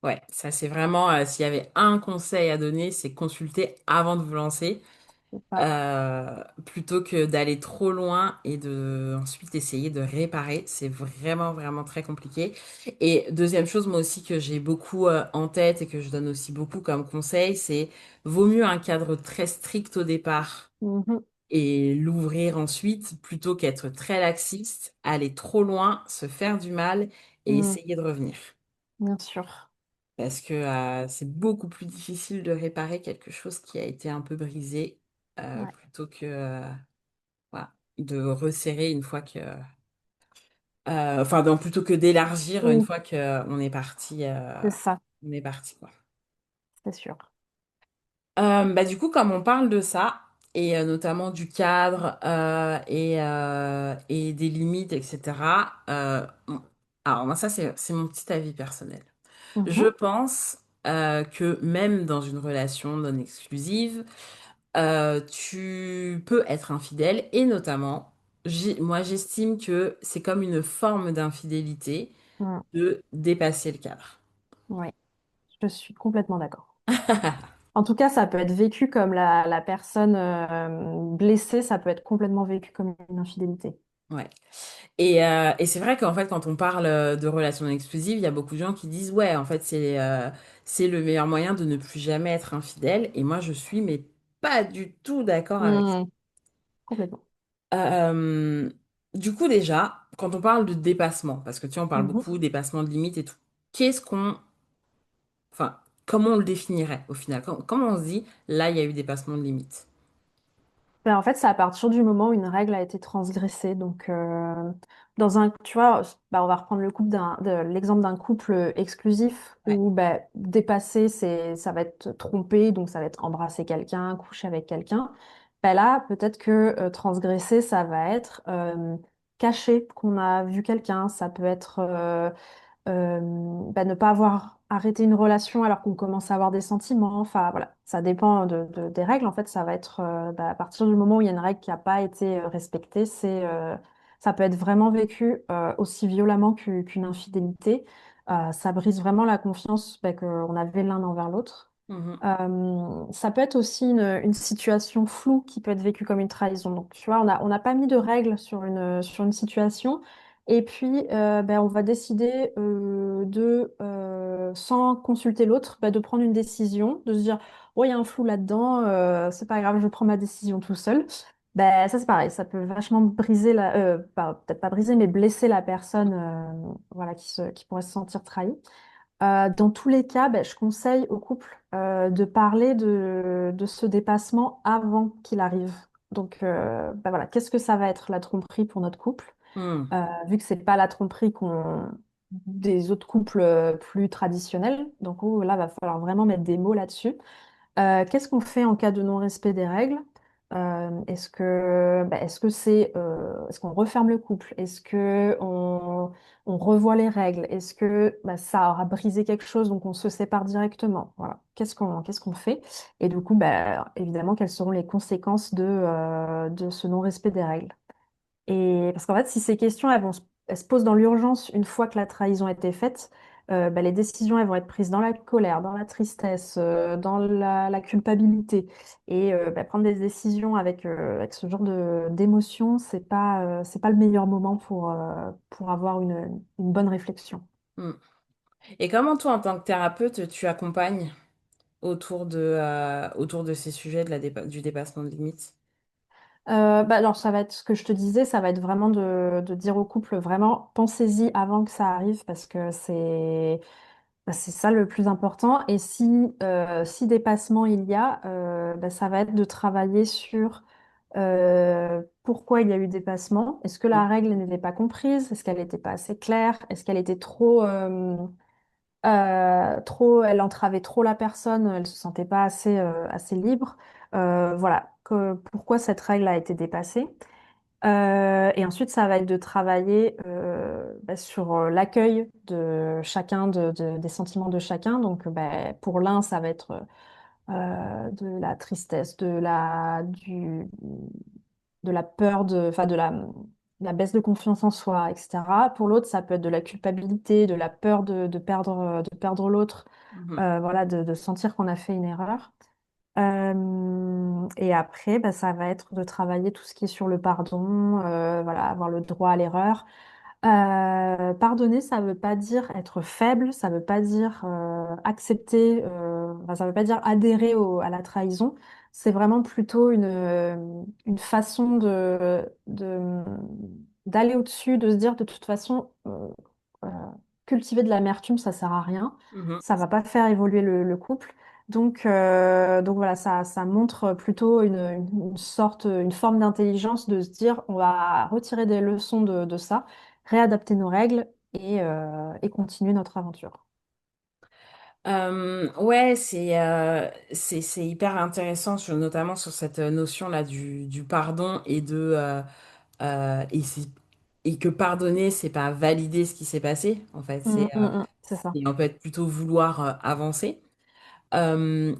[SPEAKER 1] Ouais, ça c'est vraiment, s'il y avait un conseil à donner, c'est consulter avant de vous lancer,
[SPEAKER 2] C'est ça.
[SPEAKER 1] plutôt que d'aller trop loin et de ensuite essayer de réparer. C'est vraiment, vraiment très compliqué. Et deuxième chose, moi aussi, que j'ai beaucoup en tête et que je donne aussi beaucoup comme conseil, c'est vaut mieux un cadre très strict au départ
[SPEAKER 2] Mhm.
[SPEAKER 1] et l'ouvrir ensuite, plutôt qu'être très laxiste, aller trop loin, se faire du mal et
[SPEAKER 2] Mm,
[SPEAKER 1] essayer de revenir.
[SPEAKER 2] bien sûr.
[SPEAKER 1] Parce que c'est beaucoup plus difficile de réparer quelque chose qui a été un peu brisé,
[SPEAKER 2] Ouais.
[SPEAKER 1] plutôt que voilà, de resserrer une fois que... enfin, donc, plutôt que d'élargir une
[SPEAKER 2] Oui,
[SPEAKER 1] fois que
[SPEAKER 2] c'est ça,
[SPEAKER 1] on est parti, quoi.
[SPEAKER 2] c'est sûr.
[SPEAKER 1] Bah, du coup, comme on parle de ça, et notamment du cadre et des limites, etc., alors moi, ça, c'est mon petit avis personnel. Je
[SPEAKER 2] Mhm.
[SPEAKER 1] pense que même dans une relation non exclusive, tu peux être infidèle et notamment, moi j'estime que c'est comme une forme d'infidélité
[SPEAKER 2] Mm.
[SPEAKER 1] de dépasser le cadre.
[SPEAKER 2] Ouais, je suis complètement d'accord. En tout cas, ça peut être vécu comme la personne blessée, ça peut être complètement vécu comme une infidélité.
[SPEAKER 1] Ouais. Et c'est vrai qu'en fait, quand on parle de relations non exclusives, il y a beaucoup de gens qui disent, ouais, en fait, c'est le meilleur moyen de ne plus jamais être infidèle. Et moi, je suis, mais pas du tout d'accord avec ça.
[SPEAKER 2] Mm. Complètement.
[SPEAKER 1] Euh, du coup, déjà, quand on parle de dépassement, parce que tu sais, on parle
[SPEAKER 2] Mhm.
[SPEAKER 1] beaucoup dépassement de limites et tout, qu'est-ce qu'on, enfin, comment on le définirait au final? Comment on se dit, là, il y a eu dépassement de limites?
[SPEAKER 2] Ben, en fait, c'est à partir du moment où une règle a été transgressée. Donc, tu vois, ben, on va reprendre l'exemple d'un couple exclusif
[SPEAKER 1] Ouais.
[SPEAKER 2] où ben, dépasser, ça va être tromper, donc ça va être embrasser quelqu'un, coucher avec quelqu'un. Ben là, peut-être que transgresser, ça va être cacher qu'on a vu quelqu'un. Ça peut être bah, ne pas avoir arrêté une relation alors qu'on commence à avoir des sentiments. Enfin, voilà, ça dépend des règles. En fait, ça va être bah, à partir du moment où il y a une règle qui n'a pas été respectée, ça peut être vraiment vécu aussi violemment qu'une infidélité. Ça brise vraiment la confiance bah, qu'on avait l'un envers l'autre.
[SPEAKER 1] Mhm.
[SPEAKER 2] Ça peut être aussi une situation floue qui peut être vécue comme une trahison. Donc, tu vois, on n'a pas mis de règles sur une situation. Et puis, ben, on va décider sans consulter l'autre, ben, de prendre une décision, de se dire, oh, il y a un flou là-dedans, c'est pas grave, je prends ma décision tout seul. Ben, ça, c'est pareil, ça peut vachement briser peut-être pas briser, mais blesser la personne, voilà, qui pourrait se sentir trahie. Dans tous les cas, ben, je conseille au couple de parler de ce dépassement avant qu'il arrive. Donc, ben voilà, qu'est-ce que ça va être la tromperie pour notre couple?
[SPEAKER 1] Mhm.
[SPEAKER 2] Vu que c'est pas la tromperie des autres couples plus traditionnels. Donc, là, va falloir vraiment mettre des mots là-dessus. Qu'est-ce qu'on fait en cas de non-respect des règles? Est-ce qu'on referme le couple? Est-ce que on revoit les règles? Est-ce que ça aura brisé quelque chose, donc on se sépare directement? Voilà. Qu'est-ce qu'on fait? Et du coup, évidemment, quelles seront les conséquences de ce non-respect des règles? Et parce qu'en fait, si ces questions elles se posent dans l'urgence une fois que la trahison a été faite, les décisions elles vont être prises dans la colère, dans la tristesse, dans la culpabilité. Et prendre des décisions avec ce genre d'émotions, c'est pas le meilleur moment pour avoir une bonne réflexion.
[SPEAKER 1] Mm. Et comment toi, en tant que thérapeute, tu accompagnes autour de ces sujets du dépassement de limites?
[SPEAKER 2] Alors, ça va être ce que je te disais, ça va être vraiment de dire au couple, vraiment, pensez-y avant que ça arrive, parce que c'est ça le plus important. Et si dépassement il y a, ça va être de travailler sur pourquoi il y a eu dépassement. Est-ce que
[SPEAKER 1] Mm.
[SPEAKER 2] la règle n'était pas comprise? Est-ce qu'elle n'était pas assez claire? Est-ce qu'elle était trop, elle entravait trop la personne, elle se sentait pas assez libre. Voilà, pourquoi cette règle a été dépassée. Et ensuite, ça va être de travailler sur l'accueil de chacun, des sentiments de chacun. Donc, pour l'un, ça va être de la tristesse, de la peur, enfin, la baisse de confiance en soi, etc. Pour l'autre, ça peut être de la culpabilité, de la peur de perdre l'autre,
[SPEAKER 1] Mhm.
[SPEAKER 2] voilà, de sentir qu'on a fait une erreur. Et après, ça va être de travailler tout ce qui est sur le pardon, voilà, avoir le droit à l'erreur. Pardonner, ça ne veut pas dire être faible, ça ne veut pas dire accepter, enfin, ça ne veut pas dire adhérer à la trahison. C'est vraiment plutôt une façon d'aller au-dessus, de se dire de toute façon, euh, cultiver de l'amertume, ça sert à rien,
[SPEAKER 1] Mhm.
[SPEAKER 2] ça va pas faire évoluer le couple. Donc voilà, ça montre plutôt une forme d'intelligence de se dire on va retirer des leçons de ça, réadapter nos règles et continuer notre aventure.
[SPEAKER 1] Ouais, c'est hyper intéressant, notamment sur cette notion-là du pardon euh, et, c'est- et que pardonner, c'est pas valider ce qui s'est passé, en fait,
[SPEAKER 2] C'est ça.
[SPEAKER 1] c'est en fait plutôt vouloir avancer.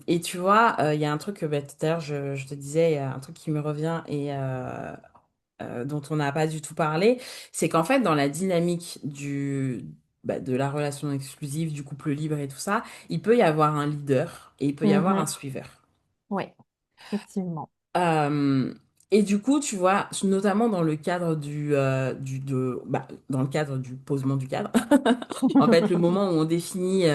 [SPEAKER 1] Et tu vois, il y a un truc que tout à l'heure je te disais, il y a un truc qui me revient dont on n'a pas du tout parlé, c'est qu'en fait, dans la dynamique de la relation exclusive, du couple libre et tout ça, il peut y avoir un leader et il peut y avoir un
[SPEAKER 2] Mhm.
[SPEAKER 1] suiveur.
[SPEAKER 2] Oui, effectivement.
[SPEAKER 1] Euh, et du coup, tu vois, notamment dans le cadre dans le cadre du posement du cadre, en fait, le moment où on définit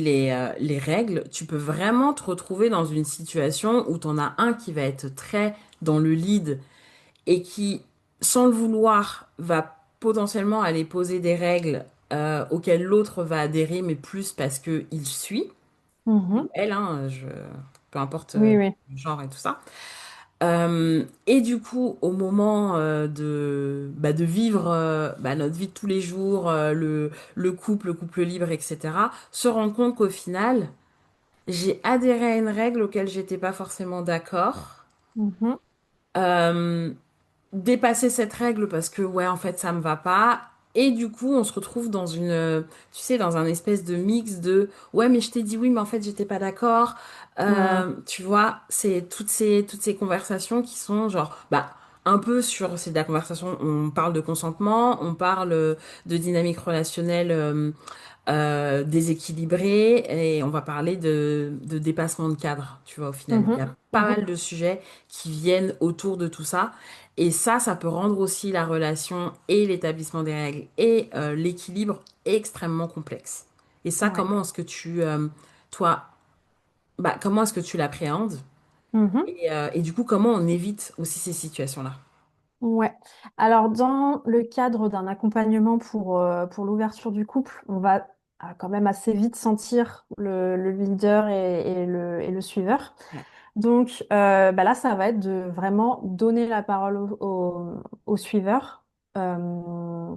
[SPEAKER 1] les règles, tu peux vraiment te retrouver dans une situation où tu en as un qui va être très dans le lead et qui, sans le vouloir, va potentiellement aller poser des règles auxquelles l'autre va adhérer, mais plus parce que il suit, ou
[SPEAKER 2] Mhm.
[SPEAKER 1] elle, hein, peu importe
[SPEAKER 2] Oui, oui.
[SPEAKER 1] le genre et tout ça. Et du coup, au moment de vivre notre vie de tous les jours, le couple libre, etc., se rendre compte qu'au final, j'ai adhéré à une règle auquel j'étais pas forcément d'accord.
[SPEAKER 2] Mhm.
[SPEAKER 1] Euh, Dépasser cette règle parce que ouais en fait ça me va pas et du coup on se retrouve dans tu sais dans un espèce de mix de ouais mais je t'ai dit oui mais en fait j'étais pas d'accord.
[SPEAKER 2] Mhm.
[SPEAKER 1] Tu vois c'est toutes ces conversations qui sont genre un peu sur c'est de la conversation on parle de consentement on parle de dynamique relationnelle déséquilibrée et on va parler de dépassement de cadre, tu vois, au final. Il y
[SPEAKER 2] Mhm.
[SPEAKER 1] a pas
[SPEAKER 2] Mhm.
[SPEAKER 1] mal de sujets qui viennent autour de tout ça. Et ça peut rendre aussi la relation et l'établissement des règles et l'équilibre extrêmement complexe. Et ça,
[SPEAKER 2] Ouais.
[SPEAKER 1] comment est-ce que toi, comment est-ce que tu l'appréhendes?
[SPEAKER 2] Mhm.
[SPEAKER 1] Et du coup, comment on évite aussi ces situations-là?
[SPEAKER 2] Ouais. Alors, dans le cadre d'un accompagnement pour l'ouverture du couple, on va quand même assez vite sentir le leader et le suiveur.
[SPEAKER 1] Ouais.
[SPEAKER 2] Donc, là, ça va être de vraiment donner la parole au suiveur. Euh,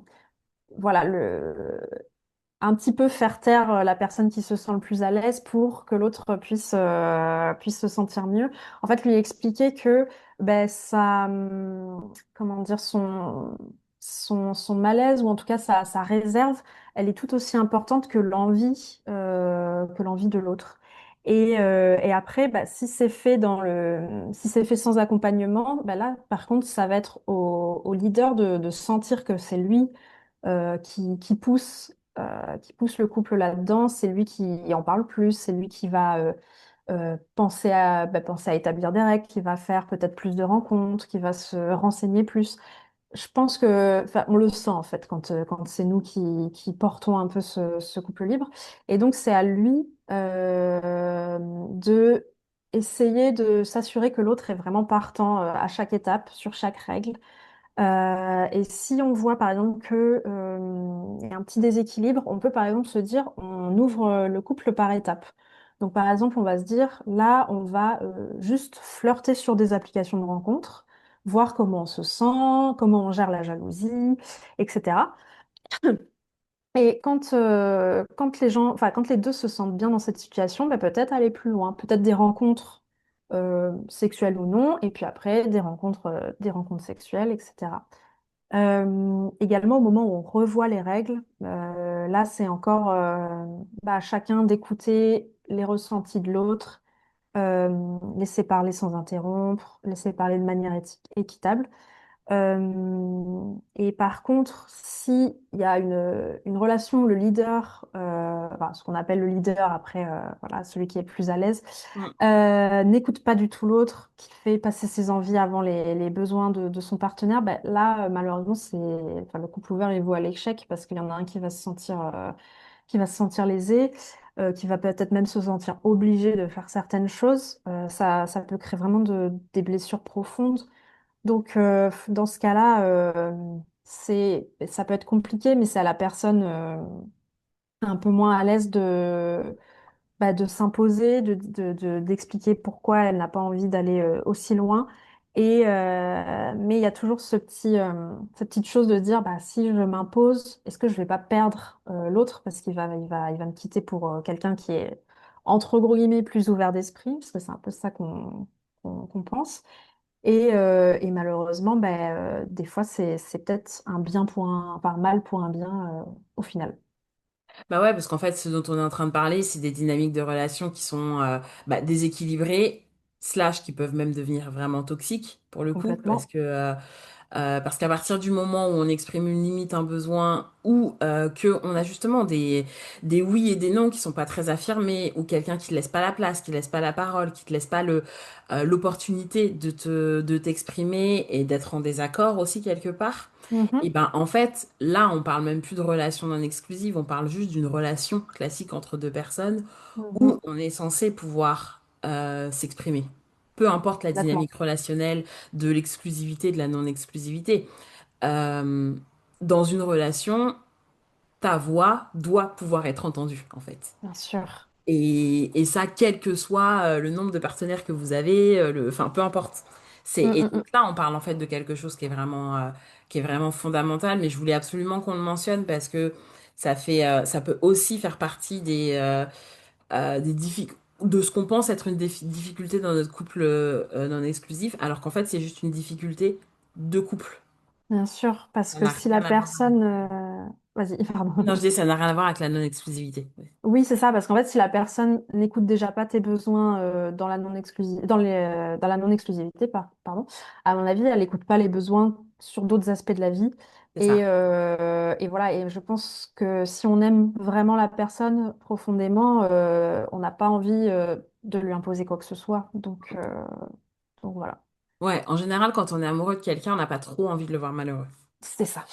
[SPEAKER 2] voilà, un petit peu faire taire la personne qui se sent le plus à l'aise pour que l'autre puisse se sentir mieux. En fait, lui expliquer que ben, comment dire, son malaise, ou en tout cas sa réserve, elle est tout aussi importante que l'envie de l'autre. Et après, bah, si c'est fait sans accompagnement, bah là, par contre, ça va être au leader de sentir que c'est lui qui pousse le couple là-dedans. C'est lui qui en parle plus, c'est lui qui va penser à établir des règles, qui va faire peut-être plus de rencontres, qui va se renseigner plus. Je pense que, enfin, on le sent en fait quand c'est nous qui portons un peu ce couple libre. Et donc c'est à lui de essayer de s'assurer que l'autre est vraiment partant à chaque étape, sur chaque règle. Et si on voit par exemple que, il y a un petit déséquilibre, on peut par exemple se dire on ouvre le couple par étapes. Donc par exemple, on va se dire là, on va juste flirter sur des applications de rencontres, voir comment on se sent, comment on gère la jalousie, etc. Et quand les deux se sentent bien dans cette situation, bah, peut-être aller plus loin, peut-être des rencontres sexuelles ou non, et puis après des rencontres sexuelles, etc. Également, au moment où on revoit les règles, là, c'est encore à chacun d'écouter les ressentis de l'autre, laisser parler sans interrompre, laisser parler de manière équitable. Et par contre, si il y a une relation où le leader, enfin, ce qu'on appelle le leader après, voilà, celui qui est plus à l'aise,
[SPEAKER 1] Mm.
[SPEAKER 2] n'écoute pas du tout l'autre, qui fait passer ses envies avant les besoins de son partenaire, ben là, malheureusement, enfin, le couple ouvert, il vaut à l'échec parce qu'il y en a un qui va se sentir lésé, qui va peut-être même se sentir obligé de faire certaines choses. Ça peut créer vraiment des blessures profondes. Donc, dans ce cas-là, ça peut être compliqué, mais c'est à la personne un peu moins à l'aise de s'imposer, d'expliquer pourquoi elle n'a pas envie d'aller aussi loin. Mais il y a toujours cette petite chose de dire, bah, si je m'impose, est-ce que je vais pas perdre l'autre parce qu'il va me quitter pour quelqu'un qui est, entre gros guillemets, plus ouvert d'esprit, parce que c'est un peu ça qu'on pense. Et malheureusement, ben, des fois, c'est peut-être un bien enfin, un mal pour un bien au final,
[SPEAKER 1] Bah ouais, parce qu'en fait, ce dont on est en train de parler, c'est des dynamiques de relations qui sont déséquilibrées, slash qui peuvent même devenir vraiment toxiques pour le coup,
[SPEAKER 2] complètement.
[SPEAKER 1] parce qu'à partir du moment où on exprime une limite, un besoin, ou que on a justement des oui et des non qui sont pas très affirmés, ou quelqu'un qui te laisse pas la place, qui laisse pas la parole, qui te laisse pas l'opportunité de t'exprimer et d'être en désaccord aussi quelque part, et
[SPEAKER 2] Mhm,
[SPEAKER 1] ben en fait, là, on parle même plus de relation non exclusive, on parle juste d'une relation classique entre deux personnes où
[SPEAKER 2] mhm,
[SPEAKER 1] on est censé pouvoir s'exprimer. Peu importe la
[SPEAKER 2] complètement,
[SPEAKER 1] dynamique relationnelle de l'exclusivité, de la non-exclusivité. Euh, dans une relation, ta voix doit pouvoir être entendue, en fait.
[SPEAKER 2] bien sûr.
[SPEAKER 1] Et ça, quel que soit le nombre de partenaires que vous avez, enfin, peu importe.
[SPEAKER 2] Mm,
[SPEAKER 1] Et
[SPEAKER 2] mm,
[SPEAKER 1] donc
[SPEAKER 2] mm.
[SPEAKER 1] là, on parle en fait de quelque chose qui est vraiment fondamental, mais je voulais absolument qu'on le mentionne parce que ça peut aussi faire partie de ce qu'on pense être une difficulté dans notre couple non exclusif, alors qu'en fait, c'est juste une difficulté de couple.
[SPEAKER 2] Bien sûr, parce
[SPEAKER 1] Ça
[SPEAKER 2] que
[SPEAKER 1] n'a
[SPEAKER 2] si
[SPEAKER 1] rien
[SPEAKER 2] la
[SPEAKER 1] à voir.
[SPEAKER 2] personne... Vas-y,
[SPEAKER 1] Non, je
[SPEAKER 2] pardon.
[SPEAKER 1] dis ça n'a rien à voir avec la non-exclusivité. Ouais,
[SPEAKER 2] Oui, c'est ça, parce qu'en fait, si la personne n'écoute déjà pas tes besoins dans la dans la non-exclusivité, pardon, à mon avis, elle n'écoute pas les besoins sur d'autres aspects de la vie.
[SPEAKER 1] c'est ça.
[SPEAKER 2] Et voilà, et je pense que si on aime vraiment la personne profondément, on n'a pas envie de lui imposer quoi que ce soit. Donc voilà,
[SPEAKER 1] Ouais, en général, quand on est amoureux de quelqu'un, on n'a pas trop envie de le voir malheureux.
[SPEAKER 2] c'est ça.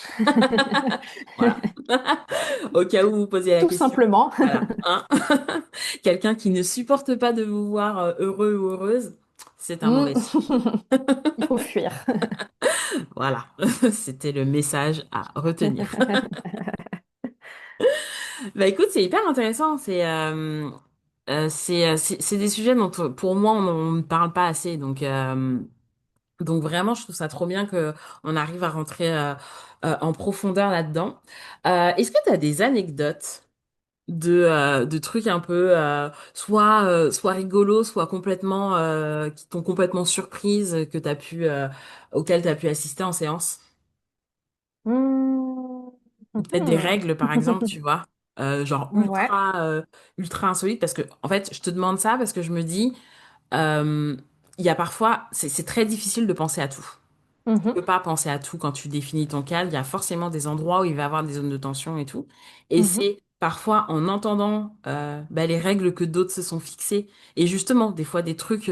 [SPEAKER 1] Voilà. Au cas où vous posiez la
[SPEAKER 2] Tout
[SPEAKER 1] question.
[SPEAKER 2] simplement,
[SPEAKER 1] Voilà. Hein. Quelqu'un qui ne supporte pas de vous voir heureux ou heureuse, c'est un
[SPEAKER 2] Mm.
[SPEAKER 1] mauvais signe.
[SPEAKER 2] Il faut fuir.
[SPEAKER 1] Voilà. C'était le message à retenir. Bah écoute, c'est hyper intéressant. C'est des sujets dont pour moi on ne parle pas assez. Donc vraiment, je trouve ça trop bien que on arrive à rentrer en profondeur là-dedans. Est-ce que tu as des anecdotes de trucs un peu soit rigolos, soit complètement qui t'ont complètement surprise que t'as pu auquel t'as pu assister en séance?
[SPEAKER 2] Hmm.
[SPEAKER 1] Ou peut-être des
[SPEAKER 2] Mhm.
[SPEAKER 1] règles, par exemple, tu vois, genre
[SPEAKER 2] Ouais.
[SPEAKER 1] ultra insolites, parce que, en fait, je te demande ça parce que je me dis, euh, il y a parfois, c'est très difficile de penser à tout. Tu peux
[SPEAKER 2] Mhm.
[SPEAKER 1] pas penser à tout quand tu définis ton cadre. Il y a forcément des endroits où il va y avoir des zones de tension et tout. Et
[SPEAKER 2] Mhm.
[SPEAKER 1] c'est parfois en entendant bah, les règles que d'autres se sont fixées. Et justement, des fois, des trucs.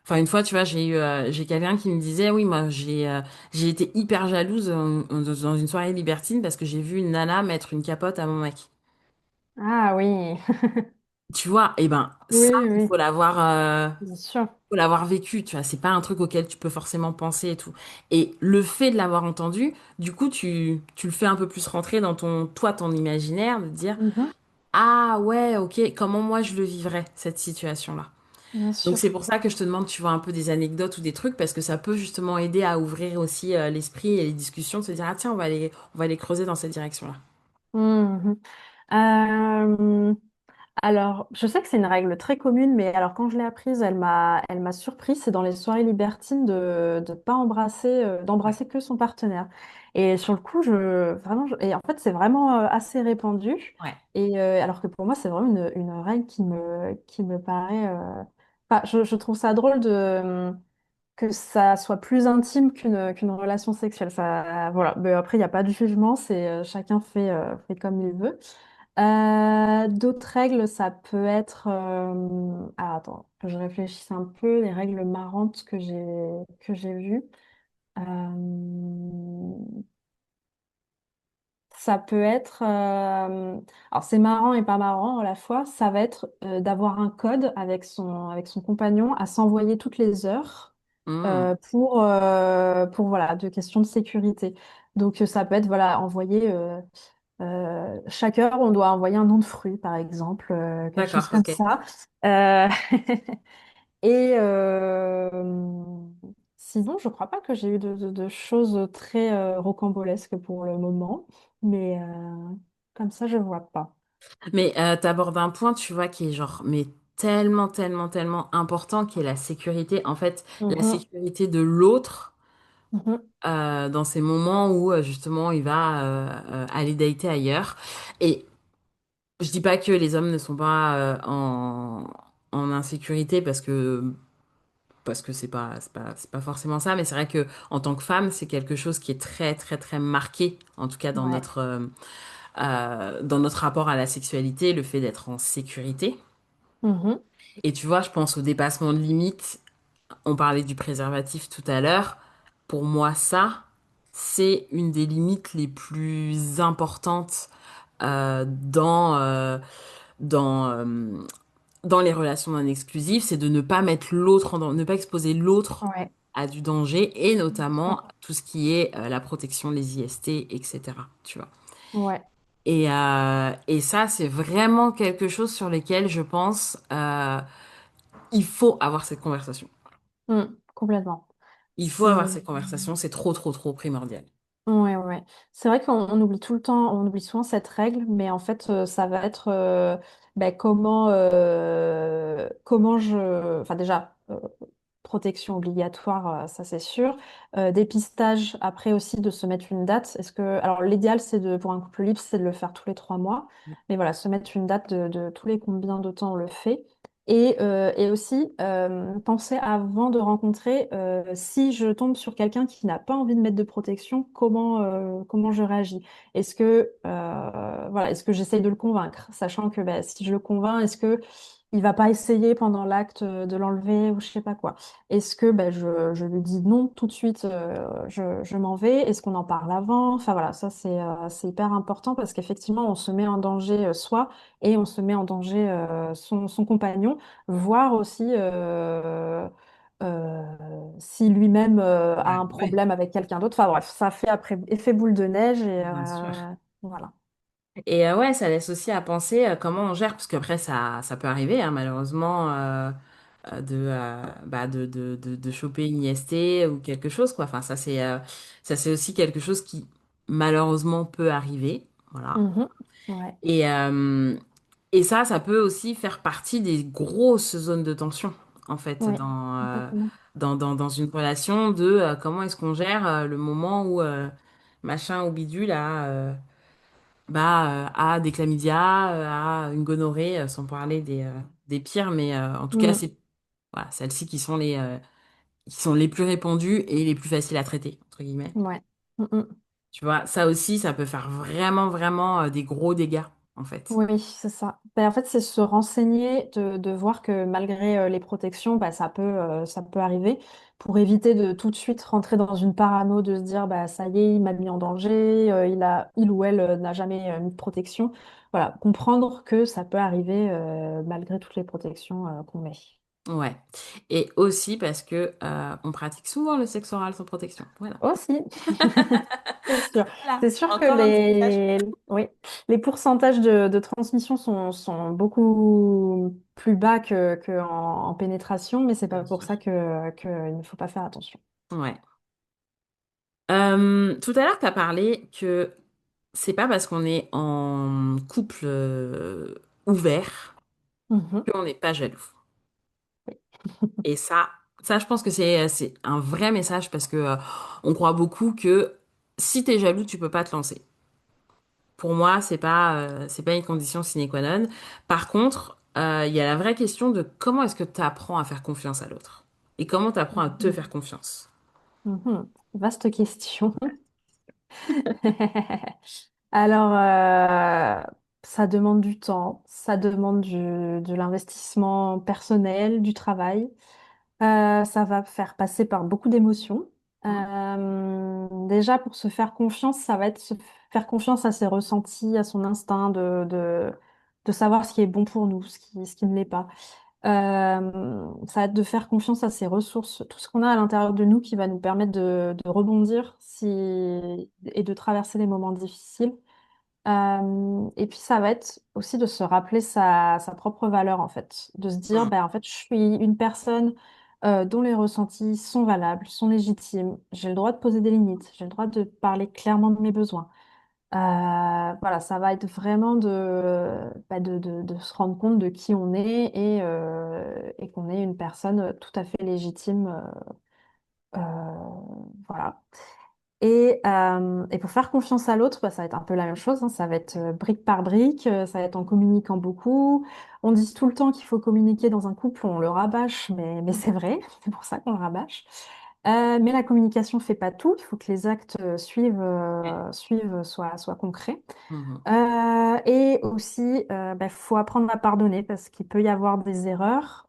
[SPEAKER 1] Enfin, une fois, tu vois, j'ai quelqu'un qui me disait, oui, moi, j'ai été hyper jalouse dans une soirée libertine parce que j'ai vu une nana mettre une capote à mon mec.
[SPEAKER 2] Ah oui.
[SPEAKER 1] Tu vois, et ben,
[SPEAKER 2] Oui,
[SPEAKER 1] ça, il
[SPEAKER 2] oui,
[SPEAKER 1] faut
[SPEAKER 2] bien sûr.
[SPEAKER 1] faut l'avoir vécu, tu vois, c'est pas un truc auquel tu peux forcément penser et tout. Et le fait de l'avoir entendu, du coup, tu le fais un peu plus rentrer dans ton imaginaire, de te dire,
[SPEAKER 2] Mhm.
[SPEAKER 1] ah ouais, ok, comment moi je le vivrais, cette situation-là.
[SPEAKER 2] Bien
[SPEAKER 1] Donc c'est
[SPEAKER 2] sûr.
[SPEAKER 1] pour ça que je te demande, tu vois, un peu des anecdotes ou des trucs, parce que ça peut justement aider à ouvrir aussi l'esprit et les discussions, de se dire, ah tiens, on va aller creuser dans cette direction-là.
[SPEAKER 2] Mhm. Euh, Alors, je sais que c'est une règle très commune, mais alors quand je l'ai apprise, elle m'a surpris. C'est dans les soirées libertines de pas embrasser,
[SPEAKER 1] Ouais.
[SPEAKER 2] d'embrasser que son partenaire. Et sur le coup, et en fait, c'est vraiment assez répandu.
[SPEAKER 1] Ouais.
[SPEAKER 2] Et alors que pour moi, c'est vraiment une règle qui me paraît. Enfin, je trouve ça drôle que ça soit plus intime qu'une relation sexuelle. Ça, voilà. Mais après, il n'y a pas de jugement. C'est chacun fait comme il veut. D'autres règles, ça peut être. Alors attends, que je réfléchisse un peu, les règles marrantes que j'ai vues. Euh, Ça peut être. Alors c'est marrant et pas marrant à la fois. Ça va être d'avoir un code avec son compagnon à s'envoyer toutes les heures
[SPEAKER 1] Hmm.
[SPEAKER 2] pour voilà, de questions de sécurité. Donc ça peut être voilà, envoyer. Chaque heure, on doit envoyer un nom de fruit, par exemple, quelque chose
[SPEAKER 1] D'accord,
[SPEAKER 2] comme
[SPEAKER 1] ok.
[SPEAKER 2] ça. Euh, et sinon, je crois pas que j'ai eu de choses très rocambolesques pour le moment, mais comme ça, je vois pas.
[SPEAKER 1] Mais t'abordes un point, tu vois, qui est genre, mais tellement, tellement, tellement important, qui est la sécurité. En fait, la
[SPEAKER 2] Mhm,
[SPEAKER 1] sécurité de l'autre
[SPEAKER 2] mhm,
[SPEAKER 1] dans ces moments où justement il va aller dater ailleurs. Et je dis pas que les hommes ne sont pas en insécurité parce que c'est pas forcément ça, mais c'est vrai que en tant que femme, c'est quelque chose qui est très, très, très marqué, en tout cas
[SPEAKER 2] ouais.
[SPEAKER 1] dans notre rapport à la sexualité, le fait d'être en sécurité.
[SPEAKER 2] Mhm,
[SPEAKER 1] Et tu vois, je pense au dépassement de limites. On parlait du préservatif tout à l'heure. Pour moi, ça, c'est une des limites les plus importantes dans, dans les relations non exclusives. C'est de ne pas mettre l'autre ne pas exposer l'autre
[SPEAKER 2] ouais.
[SPEAKER 1] à du danger et notamment tout ce qui est la protection, les IST, etc. Tu vois.
[SPEAKER 2] Ouais.
[SPEAKER 1] Et ça, c'est vraiment quelque chose sur lequel je pense il faut avoir cette conversation.
[SPEAKER 2] Complètement.
[SPEAKER 1] Il faut
[SPEAKER 2] C'est
[SPEAKER 1] avoir ces conversations, c'est trop, trop, trop primordial.
[SPEAKER 2] Ouais, ouais. C'est vrai qu'on oublie tout le temps, on oublie souvent cette règle, mais en fait, ça va être ben, enfin déjà, protection obligatoire, ça c'est sûr. Dépistage, après aussi de se mettre une date. Alors l'idéal, pour un couple libre, c'est de le faire tous les 3 mois, mais voilà, se mettre une date de tous les combien de temps on le fait. Et aussi, penser avant de rencontrer, si je tombe sur quelqu'un qui n'a pas envie de mettre de protection, comment je réagis? Est-ce que j'essaye de le convaincre, sachant que bah, si je le convainc, est-ce que il va pas essayer pendant l'acte de l'enlever ou je sais pas quoi? Est-ce que bah, je lui dis non tout de suite, je m'en vais? Est-ce qu'on en parle avant? Enfin voilà, ça c'est hyper important parce qu'effectivement, on se met en danger soi et on se met en danger son compagnon voir aussi si lui-même a
[SPEAKER 1] Ouais,
[SPEAKER 2] un
[SPEAKER 1] ouais,
[SPEAKER 2] problème avec quelqu'un d'autre. Enfin bref, ça fait après effet boule de neige et
[SPEAKER 1] bien sûr.
[SPEAKER 2] voilà.
[SPEAKER 1] Et ouais, ça laisse aussi à penser comment on gère, parce qu'après, ça peut arriver, hein, malheureusement, de choper une IST ou quelque chose, quoi. Enfin, ça, c'est aussi quelque chose qui, malheureusement, peut arriver. Voilà.
[SPEAKER 2] Mhm. Ouais.
[SPEAKER 1] Et, Et ça peut aussi faire partie des grosses zones de tension, en fait,
[SPEAKER 2] Oui, complètement.
[SPEAKER 1] dans une relation de comment est-ce qu'on gère le moment où machin ou bidule a des chlamydia, a une gonorrhée, sans parler des pires, mais en tout cas,
[SPEAKER 2] Mm,
[SPEAKER 1] c'est voilà, celles-ci qui sont les plus répandues et les plus faciles à traiter, entre guillemets.
[SPEAKER 2] ouais. Mm, mm.
[SPEAKER 1] Tu vois, ça aussi, ça peut faire vraiment, vraiment des gros dégâts, en fait.
[SPEAKER 2] Oui, c'est ça. Ben, en fait, c'est se renseigner, de voir que malgré les protections, bah, ça peut arriver, pour éviter de tout de suite rentrer dans une parano, de se dire, bah, ça y est, il m'a mis en danger, il ou elle n'a jamais mis de protection. Voilà, comprendre que ça peut arriver malgré toutes les protections qu'on met.
[SPEAKER 1] Ouais. Et aussi parce que on pratique souvent le sexe oral sans protection. Voilà.
[SPEAKER 2] Aussi, c'est sûr.
[SPEAKER 1] Voilà.
[SPEAKER 2] C'est sûr que
[SPEAKER 1] Encore un petit message.
[SPEAKER 2] oui, les pourcentages de transmission sont beaucoup plus bas en pénétration, mais c'est pas
[SPEAKER 1] Bien
[SPEAKER 2] pour
[SPEAKER 1] sûr.
[SPEAKER 2] ça qu'il ne faut pas faire attention.
[SPEAKER 1] Ouais. Tout à l'heure, tu as parlé que c'est pas parce qu'on est en couple ouvert
[SPEAKER 2] Mhm.
[SPEAKER 1] qu'on n'est pas jaloux.
[SPEAKER 2] Oui.
[SPEAKER 1] Et ça, je pense que c'est un vrai message parce que on croit beaucoup que si t'es jaloux, tu peux pas te lancer. Pour moi, c'est pas une condition sine qua non. Par contre, il y a la vraie question de comment est-ce que tu apprends à faire confiance à l'autre et comment tu apprends à te
[SPEAKER 2] Mhm.
[SPEAKER 1] faire confiance.
[SPEAKER 2] Mhm. Vaste question. Alors, ça demande du temps, ça demande de l'investissement personnel, du travail. Ça va faire passer par beaucoup d'émotions.
[SPEAKER 1] Mm,
[SPEAKER 2] Déjà, pour se faire confiance, ça va être se faire confiance à ses ressentis, à son instinct de savoir ce qui est bon pour nous, ce qui ne l'est pas. Ça va être de faire confiance à ses ressources, tout ce qu'on a à l'intérieur de nous qui va nous permettre de rebondir et de traverser les moments difficiles. Et puis ça va être aussi de se rappeler sa propre valeur en fait, de se dire
[SPEAKER 1] mm.
[SPEAKER 2] ben, en fait je suis une personne dont les ressentis sont valables, sont légitimes, j'ai le droit de poser des limites, j'ai le droit de parler clairement de mes besoins. Voilà, ça va être vraiment de se rendre compte de qui on est et qu'on est une personne tout à fait légitime. Voilà. Et pour faire confiance à l'autre, bah, ça va être un peu la même chose, hein. Ça va être brique par brique, ça va être en communiquant beaucoup. On dit tout le temps qu'il faut communiquer dans un couple, on le rabâche, mais c'est vrai, c'est pour ça qu'on le rabâche. Mais la communication fait pas tout, il faut que les actes
[SPEAKER 1] Ouais.
[SPEAKER 2] suivent, soient concrets.
[SPEAKER 1] Mhm.
[SPEAKER 2] Et aussi, faut apprendre à pardonner parce qu'il peut y avoir des erreurs.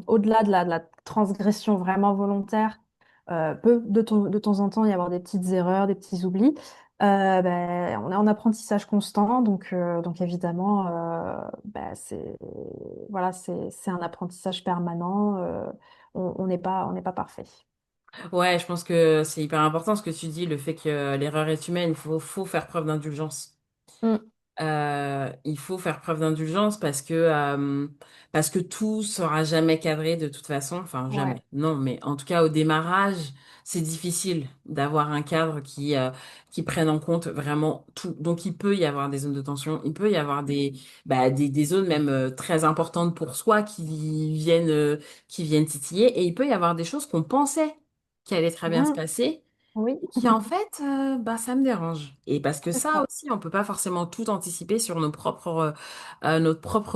[SPEAKER 2] Au-delà de la transgression vraiment volontaire, peut de temps en temps y avoir des petites erreurs, des petits oublis. On est en apprentissage constant, donc évidemment, c'est un apprentissage permanent. On n'est pas parfait.
[SPEAKER 1] Ouais, je pense que c'est hyper important ce que tu dis, le fait que l'erreur est humaine, faut faire preuve d'indulgence.
[SPEAKER 2] Mm.
[SPEAKER 1] Il faut faire preuve d'indulgence parce que tout sera jamais cadré de toute façon. Enfin,
[SPEAKER 2] Ouais.
[SPEAKER 1] jamais. Non, mais en tout cas, au démarrage, c'est difficile d'avoir un cadre qui prenne en compte vraiment tout. Donc, il peut y avoir des zones de tension. Il peut y avoir des zones même très importantes pour soi qui viennent titiller. Et il peut y avoir des choses qu'on pensait qui allaient très bien se
[SPEAKER 2] Mm.
[SPEAKER 1] passer
[SPEAKER 2] Oui,
[SPEAKER 1] qui en fait, ça me dérange. Et parce que
[SPEAKER 2] c'est
[SPEAKER 1] ça
[SPEAKER 2] ça.
[SPEAKER 1] aussi, on peut pas forcément tout anticiper sur nos propres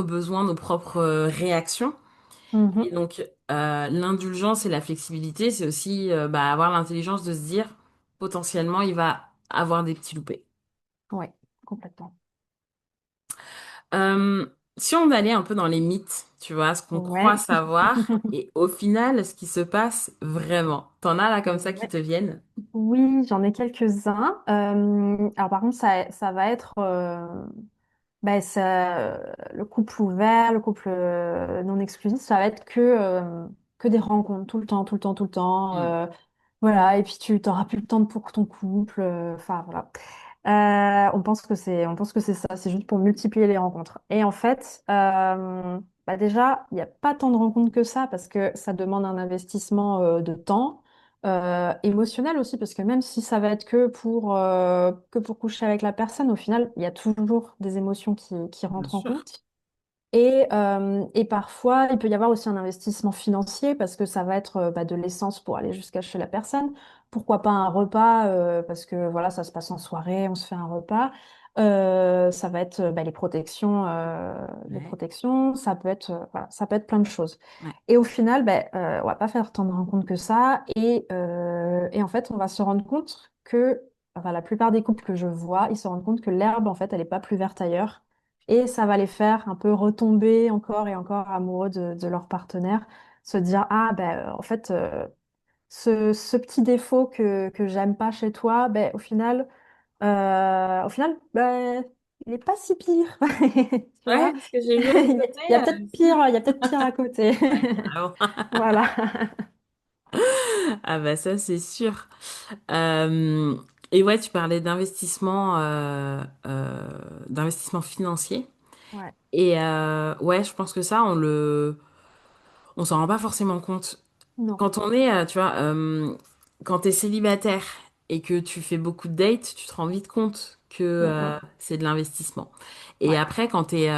[SPEAKER 1] besoins, nos propres réactions. Et
[SPEAKER 2] Mhm.
[SPEAKER 1] donc, l'indulgence et la flexibilité, c'est aussi avoir l'intelligence de se dire, potentiellement, il va avoir des petits loupés.
[SPEAKER 2] Ouais, complètement.
[SPEAKER 1] Euh, si on allait un peu dans les mythes, tu vois, ce qu'on croit
[SPEAKER 2] Ouais.
[SPEAKER 1] savoir, et au final, ce qui se passe vraiment. T'en as là comme ça qui
[SPEAKER 2] Ouais.
[SPEAKER 1] te viennent?
[SPEAKER 2] Oui, j'en ai quelques-uns. Alors par contre, ça va être le couple ouvert, le couple non exclusif, ça va être que des rencontres tout le temps, tout le temps, tout le temps.
[SPEAKER 1] Hmm.
[SPEAKER 2] Voilà, et puis tu n'auras plus le temps pour ton couple. Enfin voilà. On pense que c'est ça, c'est juste pour multiplier les rencontres. Et en fait, déjà, il n'y a pas tant de rencontres que ça parce que ça demande un investissement de temps, émotionnel aussi, parce que même si ça va être que pour coucher avec la personne, au final, il y a toujours des émotions qui
[SPEAKER 1] Bien
[SPEAKER 2] rentrent en
[SPEAKER 1] sûr.
[SPEAKER 2] compte. Et parfois, il peut y avoir aussi un investissement financier parce que ça va être bah, de l'essence pour aller jusqu'à chez la personne. Pourquoi pas un repas parce que voilà, ça se passe en soirée, on se fait un repas. Ça va être bah, les
[SPEAKER 1] Ouais,
[SPEAKER 2] protections. Ça peut être voilà, ça peut être plein de choses.
[SPEAKER 1] ouais,
[SPEAKER 2] Et au final, ben, on va pas faire tant de rencontres que ça. Et en fait, on va se rendre compte que, enfin, la plupart des couples que je vois, ils se rendent compte que l'herbe, en fait, elle est pas plus verte ailleurs. Et ça va les faire un peu retomber encore et encore amoureux de leur partenaire, se dire, ah ben en fait, ce petit défaut que j'aime pas chez toi, ben au final, ben, il est pas si pire, tu
[SPEAKER 1] ouais,
[SPEAKER 2] vois.
[SPEAKER 1] parce que j'ai vu à côté.
[SPEAKER 2] Il y a peut-être pire à côté.
[SPEAKER 1] Ouais, carrément.
[SPEAKER 2] Voilà.
[SPEAKER 1] Ah bah ça c'est sûr. Euh, et ouais, tu parlais d'investissement financier.
[SPEAKER 2] Ouais,
[SPEAKER 1] Et ouais, je pense que ça, on s'en rend pas forcément compte.
[SPEAKER 2] non.
[SPEAKER 1] Quand on est, tu vois, quand t'es célibataire et que tu fais beaucoup de dates, tu te rends vite compte que
[SPEAKER 2] Mm, mm.
[SPEAKER 1] c'est de l'investissement. Et
[SPEAKER 2] Ouais.
[SPEAKER 1] après, quand t'es,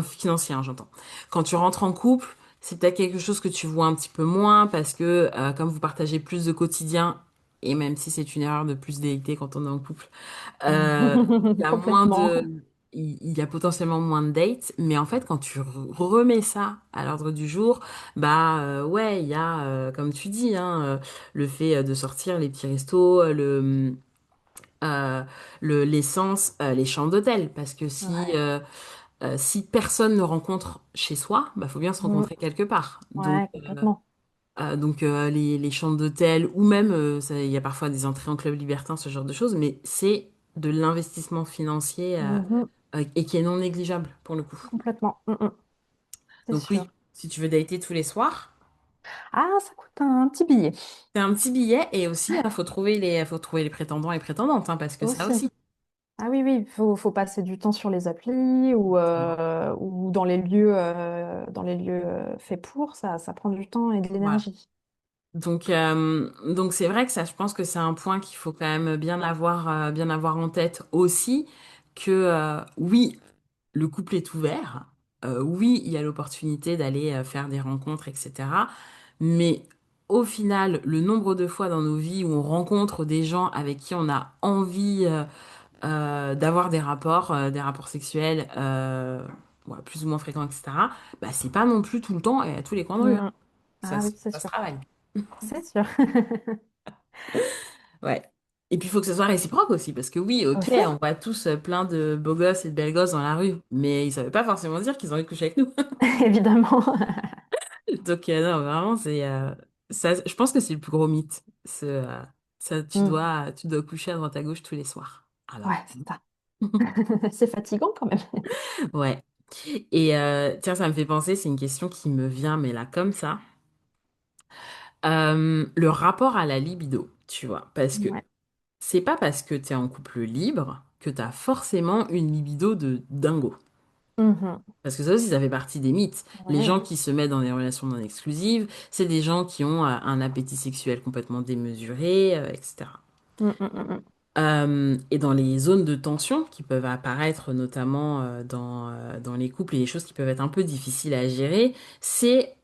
[SPEAKER 1] financier, hein, j'entends. Quand tu rentres en couple, c'est peut-être quelque chose que tu vois un petit peu moins parce que comme vous partagez plus de quotidien, et même si c'est une erreur de plus délicter quand on est en couple, il y a moins
[SPEAKER 2] Complètement.
[SPEAKER 1] de, il y a potentiellement moins de dates, mais en fait, quand tu remets ça à l'ordre du jour, bah ouais, il y a, comme tu dis, hein, le fait de sortir les petits restos, euh, l'essence, les chambres d'hôtel, parce que
[SPEAKER 2] Ouais.
[SPEAKER 1] si personne ne rencontre chez soi, bah faut bien se
[SPEAKER 2] Mm.
[SPEAKER 1] rencontrer quelque part.
[SPEAKER 2] Ouais, complètement.
[SPEAKER 1] Les chambres d'hôtel ou même, il y a parfois des entrées en club libertin, ce genre de choses, mais c'est de l'investissement financier
[SPEAKER 2] Mhm.
[SPEAKER 1] et qui est non négligeable pour le coup.
[SPEAKER 2] Complètement. Mm, mm. C'est
[SPEAKER 1] Donc
[SPEAKER 2] sûr.
[SPEAKER 1] oui, si tu veux dater tous les soirs,
[SPEAKER 2] Ah, ça coûte un petit billet.
[SPEAKER 1] c'est un petit billet et aussi, faut trouver les prétendants et prétendantes, hein, parce que ça
[SPEAKER 2] Aussi.
[SPEAKER 1] aussi.
[SPEAKER 2] Ah oui, oui, faut passer du temps sur les applis ou dans les lieux faits pour, ça prend du temps et de
[SPEAKER 1] Voilà.
[SPEAKER 2] l'énergie.
[SPEAKER 1] Donc c'est vrai que ça, je pense que c'est un point qu'il faut quand même bien avoir en tête aussi, que oui, le couple est ouvert, oui, il y a l'opportunité d'aller faire des rencontres, etc. Mais au final, le nombre de fois dans nos vies où on rencontre des gens avec qui on a envie d'avoir des rapports sexuels ouais, plus ou moins fréquents, etc., bah, c'est pas non plus tout le temps et à tous les coins de rue, hein.
[SPEAKER 2] Mm. Ah oui, c'est
[SPEAKER 1] Ça se
[SPEAKER 2] sûr.
[SPEAKER 1] travaille.
[SPEAKER 2] C'est sûr.
[SPEAKER 1] Ouais. Et puis, il faut que ce soit réciproque aussi, parce que oui, ok,
[SPEAKER 2] Aussi,
[SPEAKER 1] on voit tous plein de beaux gosses et de belles gosses dans la rue, mais ça veut pas forcément dire qu'ils ont envie de coucher avec nous.
[SPEAKER 2] évidemment.
[SPEAKER 1] Donc, non, vraiment, ça, je pense que c'est le plus gros mythe. Ça,
[SPEAKER 2] Mm.
[SPEAKER 1] tu dois coucher à droite à gauche tous les soirs.
[SPEAKER 2] Ouais,
[SPEAKER 1] Alors,
[SPEAKER 2] c'est ça. C'est fatigant quand même.
[SPEAKER 1] ouais. Et tiens, ça me fait penser, c'est une question qui me vient, mais là, comme ça. Le rapport à la libido, tu vois, parce que
[SPEAKER 2] Ouais.
[SPEAKER 1] c'est pas parce que t'es en couple libre que t'as forcément une libido de dingo.
[SPEAKER 2] Mhm.
[SPEAKER 1] Parce que ça aussi, ça fait partie des mythes. Les
[SPEAKER 2] Ouais.
[SPEAKER 1] gens qui se mettent dans des relations non exclusives, c'est des gens qui ont un appétit sexuel complètement démesuré, etc.
[SPEAKER 2] Mm, mm, mm, mm.
[SPEAKER 1] Et dans les zones de tension qui peuvent apparaître notamment dans les couples et les choses qui peuvent être un peu difficiles à gérer, c'est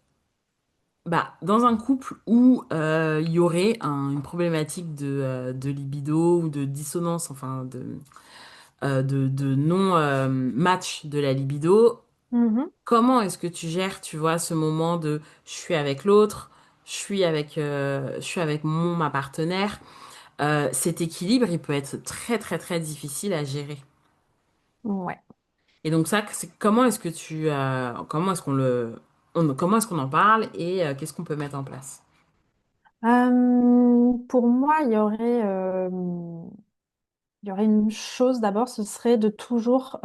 [SPEAKER 1] bah, dans un couple où il y aurait une problématique de libido ou de dissonance, enfin de non-match de la libido.
[SPEAKER 2] Mhm.
[SPEAKER 1] Comment est-ce que tu gères, tu vois, ce moment de je suis avec l'autre, je suis avec ma partenaire. Cet équilibre, il peut être très très très difficile à gérer.
[SPEAKER 2] Ouais.
[SPEAKER 1] Et donc ça, comment est-ce que comment est-ce qu'on en parle et qu'est-ce qu'on peut mettre en place?
[SPEAKER 2] Pour moi, il y aurait une chose d'abord, ce serait de toujours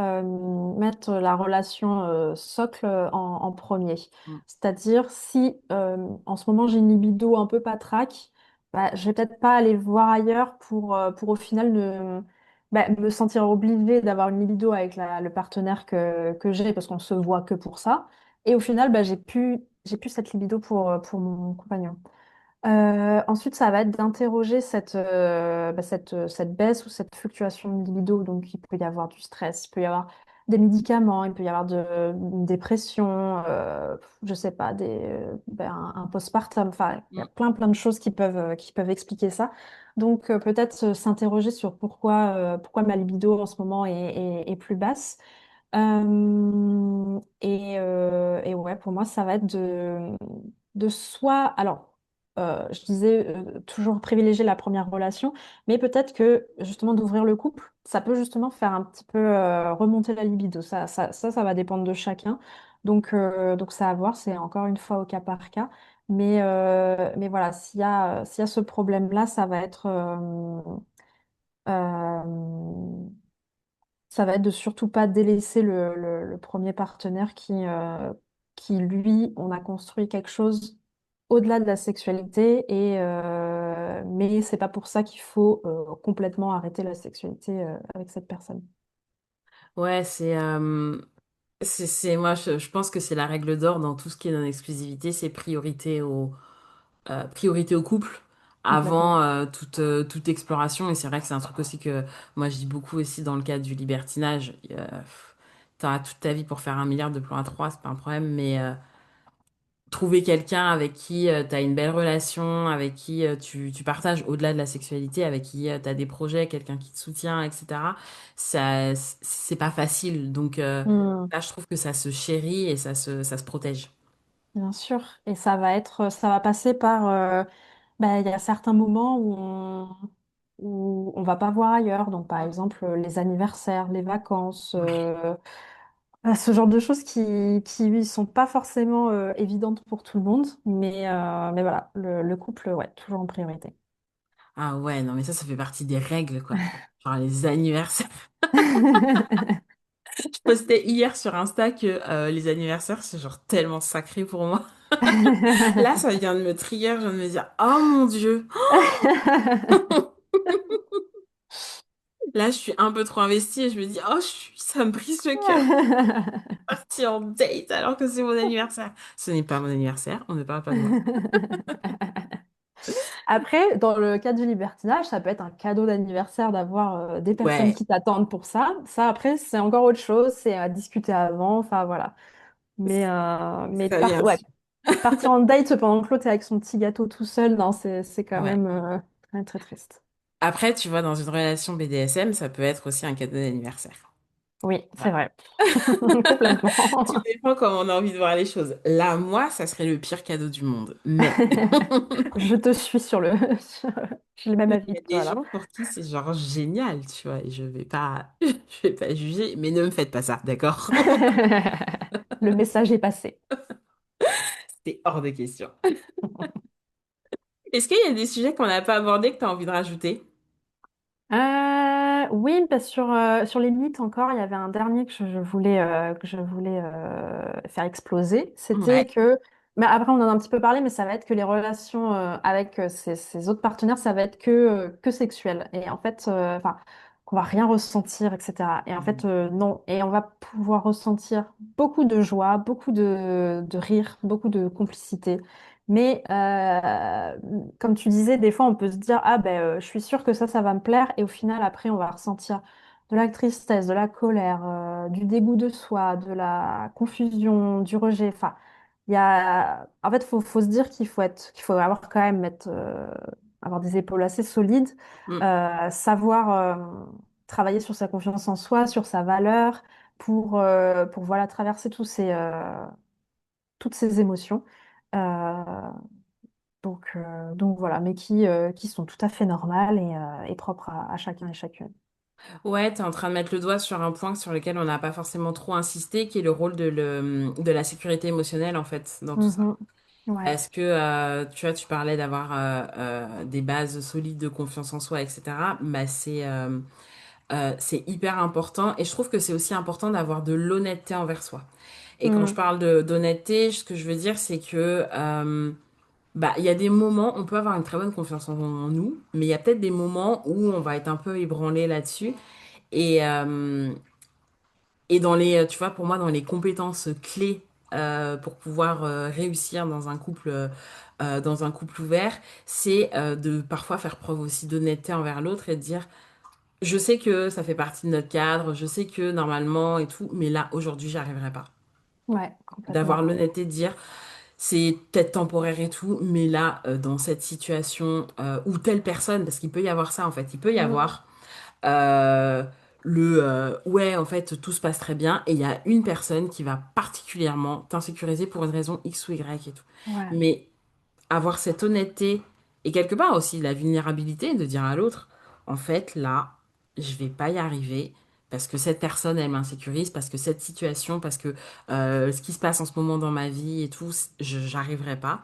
[SPEAKER 2] mettre la relation socle en premier.
[SPEAKER 1] Mm.
[SPEAKER 2] C'est-à-dire, si en ce moment j'ai une libido un peu patraque, bah, je vais peut-être pas aller voir ailleurs pour au final me sentir obligée d'avoir une libido avec le partenaire que j'ai parce qu'on se voit que pour ça. Et au final, bah, j'ai plus cette libido pour mon compagnon. Ensuite, ça va être d'interroger cette baisse ou cette fluctuation de libido. Donc, il peut y avoir du stress, il peut y avoir des médicaments, il peut y avoir une dépression, je sais pas, un postpartum. Enfin, il y a plein de choses qui peuvent expliquer ça. Donc, peut-être s'interroger sur pourquoi ma libido en ce moment est plus basse. Et ouais, pour moi, ça va être de soit, alors, je disais toujours privilégier la première relation, mais peut-être que justement d'ouvrir le couple, ça peut justement faire un petit peu remonter la libido. Ça va dépendre de chacun. Donc ça à voir, c'est encore une fois au cas par cas. Mais voilà, s'il y a ce problème-là, euh, ça va être de surtout pas délaisser le premier partenaire qui, lui, on a construit quelque chose au-delà de la sexualité, mais c'est pas pour ça qu'il faut complètement arrêter la sexualité avec cette personne.
[SPEAKER 1] Ouais, moi, je pense que c'est la règle d'or dans tout ce qui est non-exclusivité, c'est priorité au couple
[SPEAKER 2] Complètement.
[SPEAKER 1] avant toute exploration. Et c'est vrai que c'est un truc aussi que moi je dis beaucoup aussi dans le cadre du libertinage. T'as toute ta vie pour faire 1 milliard de plans à trois, c'est pas un problème, mais trouver quelqu'un avec qui tu as une belle relation, avec qui tu partages au-delà de la sexualité, avec qui tu as des projets, quelqu'un qui te soutient, etc. C'est pas facile. Donc
[SPEAKER 2] Hmm,
[SPEAKER 1] là, je trouve que ça se chérit et ça se protège.
[SPEAKER 2] bien sûr. Et ça va passer par, il y a certains moments où on va pas voir ailleurs. Donc, par exemple, les anniversaires, les vacances. Ce genre de choses qui sont pas forcément évidentes pour tout le monde, mais voilà, le couple, ouais, toujours en priorité.
[SPEAKER 1] Ah ouais, non, mais ça fait partie des règles, quoi. Genre les anniversaires. Je postais hier sur Insta que les anniversaires, c'est genre tellement sacré pour moi. Là, ça vient de me trigger, je viens de me dire, oh mon Dieu. Là, je suis un peu trop investie et je me dis, oh, ça me brise le cœur. Partir en date alors que c'est mon anniversaire. Ce n'est pas mon anniversaire, on ne parle pas de moi.
[SPEAKER 2] Après, dans le cas du libertinage, ça peut être un cadeau d'anniversaire d'avoir des personnes
[SPEAKER 1] Ouais,
[SPEAKER 2] qui t'attendent pour ça. Ça, après, c'est encore autre chose, c'est à discuter avant, enfin voilà.
[SPEAKER 1] ça vient.
[SPEAKER 2] Ouais, partir en date pendant que l'autre est avec son petit gâteau tout seul, non, c'est
[SPEAKER 1] Ouais.
[SPEAKER 2] quand même très triste.
[SPEAKER 1] Après, tu vois, dans une relation BDSM, ça peut être aussi un cadeau d'anniversaire.
[SPEAKER 2] Oui, c'est
[SPEAKER 1] Voilà.
[SPEAKER 2] vrai. Complètement.
[SPEAKER 1] Tout dépend comment on a envie de voir les choses. Là, moi, ça serait le pire cadeau du monde. Mais
[SPEAKER 2] Je te suis sur j'ai le même
[SPEAKER 1] il
[SPEAKER 2] avis
[SPEAKER 1] y a
[SPEAKER 2] que
[SPEAKER 1] des
[SPEAKER 2] toi là.
[SPEAKER 1] gens pour qui c'est genre génial, tu vois, et je vais pas, je vais pas juger, mais ne me faites pas ça, d'accord?
[SPEAKER 2] Le message est passé.
[SPEAKER 1] C'est hors de question. Est-ce qu'il y a des sujets qu'on n'a pas abordés que tu as envie de rajouter?
[SPEAKER 2] Oui, parce sur les mythes encore, il y avait un dernier que je voulais faire exploser. C'était
[SPEAKER 1] Ouais.
[SPEAKER 2] que, mais après on en a un petit peu parlé, mais ça va être que les relations avec ces autres partenaires, ça va être que sexuel. Et en fait, enfin, qu'on va rien ressentir, etc. Et en fait, non. Et on va pouvoir ressentir beaucoup de joie, beaucoup de rire, beaucoup de complicité. Mais comme tu disais, des fois on peut se dire, ah ben je suis sûre que ça va me plaire, et au final après on va ressentir de la tristesse, de la colère, du dégoût de soi, de la confusion, du rejet. Enfin, en fait, faut se dire qu'il faut avoir quand même avoir des épaules assez solides,
[SPEAKER 1] Mm.
[SPEAKER 2] savoir travailler sur sa confiance en soi, sur sa valeur, pour voilà traverser toutes ces émotions. Euh, donc voilà, mais qui sont tout à fait normales et propres à chacun et chacune.
[SPEAKER 1] Ouais, tu es en train de mettre le doigt sur un point sur lequel on n'a pas forcément trop insisté, qui est le rôle de la sécurité émotionnelle, en fait, dans tout ça.
[SPEAKER 2] Mhm. Ouais.
[SPEAKER 1] Parce que, tu vois, tu parlais d'avoir des bases solides de confiance en soi, etc. Bah, c'est hyper important. Et je trouve que c'est aussi important d'avoir de l'honnêteté envers soi. Et quand je
[SPEAKER 2] Mhm.
[SPEAKER 1] parle d'honnêteté, ce que je veux dire, c'est que bah, il y a des moments, on peut avoir une très bonne confiance en nous, mais il y a peut-être des moments où on va être un peu ébranlé là-dessus. Et, euh, et tu vois, pour moi, dans les compétences clés pour pouvoir réussir dans un couple ouvert, c'est de parfois faire preuve aussi d'honnêteté envers l'autre et de dire, je sais que ça fait partie de notre cadre, je sais que normalement et tout, mais là, aujourd'hui, j'arriverai pas.
[SPEAKER 2] Ouais,
[SPEAKER 1] D'avoir
[SPEAKER 2] complètement.
[SPEAKER 1] l'honnêteté de dire, c'est peut-être temporaire et tout, mais là, dans cette situation, ou telle personne, parce qu'il peut y avoir ça en fait, il peut y
[SPEAKER 2] Mm.
[SPEAKER 1] avoir euh, ouais, en fait, tout se passe très bien, et il y a une personne qui va particulièrement t'insécuriser pour une raison X ou Y et tout.
[SPEAKER 2] Ouais,
[SPEAKER 1] Mais avoir cette honnêteté et quelque part aussi la vulnérabilité de dire à l'autre, en fait, là, je vais pas y arriver parce que cette personne, elle m'insécurise, parce que cette situation, parce que ce qui se passe en ce moment dans ma vie et tout, j'arriverai pas.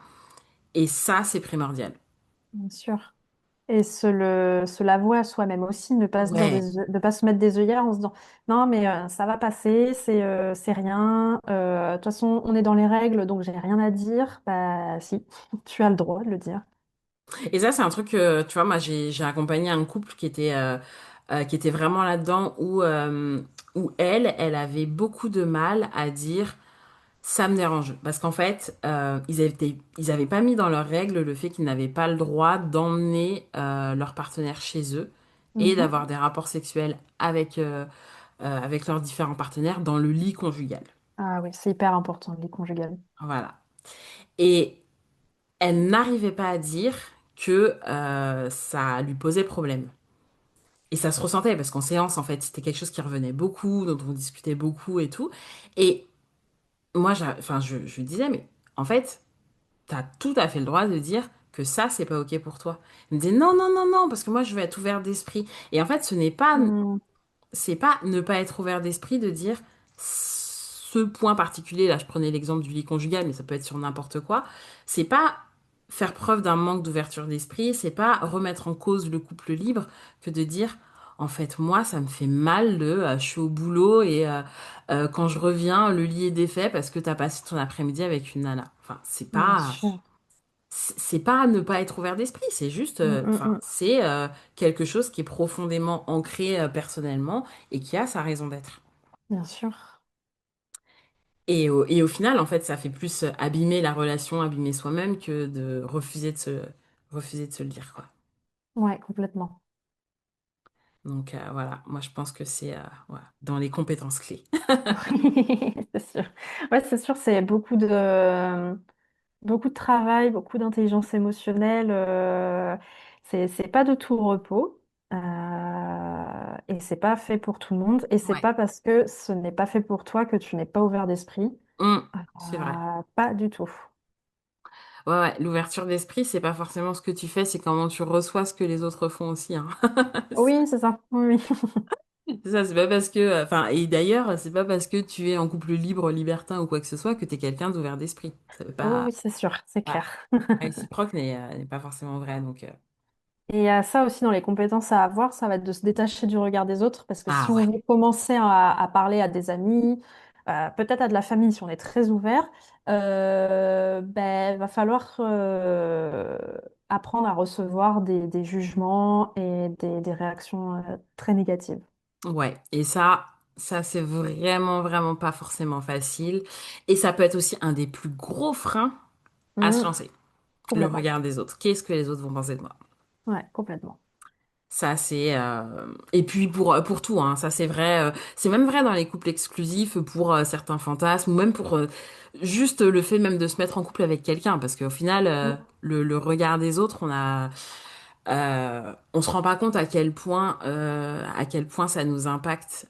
[SPEAKER 1] Et ça, c'est primordial.
[SPEAKER 2] bien sûr. Et se l'avouer à soi-même aussi, ne pas se dire
[SPEAKER 1] Ouais.
[SPEAKER 2] ne pas se mettre des œillères en se disant non mais ça va passer, c'est rien. De toute façon, on est dans les règles, donc j'ai rien à dire. Bah si, tu as le droit de le dire.
[SPEAKER 1] Et ça, c'est un truc que, tu vois, moi, j'ai accompagné un couple qui était vraiment là-dedans où elle avait beaucoup de mal à dire. Ça me dérange parce qu'en fait, ils avaient pas mis dans leurs règles le fait qu'ils n'avaient pas le droit d'emmener leur partenaire chez eux et
[SPEAKER 2] Mhm.
[SPEAKER 1] d'avoir des rapports sexuels avec leurs différents partenaires dans le lit conjugal.
[SPEAKER 2] Ah oui, c'est hyper important, les conjugales.
[SPEAKER 1] Voilà. Et elle n'arrivait pas à dire que ça lui posait problème. Et ça se ressentait parce qu'en séance, en fait, c'était quelque chose qui revenait beaucoup, dont on discutait beaucoup et tout. Et moi, enfin, je lui disais, mais en fait, t'as tout à fait le droit de dire que ça, c'est pas OK pour toi. Il me dit non, non, non, non, parce que moi, je veux être ouvert d'esprit. Et en fait,
[SPEAKER 2] Mm.
[SPEAKER 1] c'est pas ne pas être ouvert d'esprit de dire ce point particulier, là, je prenais l'exemple du lit conjugal, mais ça peut être sur n'importe quoi. C'est pas faire preuve d'un manque d'ouverture d'esprit, c'est pas remettre en cause le couple libre que de dire, en fait, moi, ça me fait mal je suis au boulot et quand je reviens, le lit est défait parce que t'as passé ton après-midi avec une nana. Enfin,
[SPEAKER 2] Bien sûr.
[SPEAKER 1] c'est pas ne pas être ouvert d'esprit, c'est juste,
[SPEAKER 2] Mm, mm,
[SPEAKER 1] enfin,
[SPEAKER 2] mm.
[SPEAKER 1] c'est quelque chose qui est profondément ancré personnellement et qui a sa raison d'être.
[SPEAKER 2] Bien sûr.
[SPEAKER 1] Et au final, en fait, ça fait plus abîmer la relation, abîmer soi-même que de refuser de se le dire, quoi.
[SPEAKER 2] Ouais, complètement.
[SPEAKER 1] Donc voilà, moi je pense que c'est voilà, dans les compétences clés.
[SPEAKER 2] C'est sûr. Ouais, c'est sûr, c'est beaucoup de travail, beaucoup d'intelligence émotionnelle. C'est pas de tout repos. Et c'est pas fait pour tout le monde. Et c'est
[SPEAKER 1] Ouais.
[SPEAKER 2] pas parce que ce n'est pas fait pour toi que tu n'es pas ouvert d'esprit.
[SPEAKER 1] C'est vrai.
[SPEAKER 2] Pas du tout.
[SPEAKER 1] Ouais, ouais, l'ouverture d'esprit, c'est pas forcément ce que tu fais, c'est comment tu reçois ce que les autres font aussi, hein.
[SPEAKER 2] Oui, c'est ça. Oui, oui.
[SPEAKER 1] C'est ça, c'est pas parce que, enfin, et d'ailleurs, c'est pas parce que tu es en couple libre, libertin ou quoi que ce soit que tu es quelqu'un d'ouvert d'esprit. Ça veut
[SPEAKER 2] Oui,
[SPEAKER 1] pas,
[SPEAKER 2] oui, c'est sûr, c'est
[SPEAKER 1] pas-
[SPEAKER 2] clair.
[SPEAKER 1] réciproque n'est pas forcément vrai, donc.
[SPEAKER 2] Et ça aussi dans les compétences à avoir, ça va être de se détacher du regard des autres, parce que si
[SPEAKER 1] Ah
[SPEAKER 2] on
[SPEAKER 1] ouais.
[SPEAKER 2] veut commencer à parler à des amis, peut-être à de la famille si on est très ouvert, ben, va falloir apprendre à recevoir des jugements et des réactions très négatives.
[SPEAKER 1] Ouais. Et ça, c'est vraiment, vraiment pas forcément facile. Et ça peut être aussi un des plus gros freins à se
[SPEAKER 2] Mhm,
[SPEAKER 1] lancer. Le
[SPEAKER 2] complètement.
[SPEAKER 1] regard des autres. Qu'est-ce que les autres vont penser de moi?
[SPEAKER 2] Ouais, complètement.
[SPEAKER 1] Ça, c'est... Et puis pour tout, hein, ça c'est vrai. C'est même vrai dans les couples exclusifs pour certains fantasmes, ou même pour juste le fait même de se mettre en couple avec quelqu'un. Parce qu'au final,
[SPEAKER 2] Mhm.
[SPEAKER 1] le regard des autres, on se rend pas compte à quel point ça nous impacte.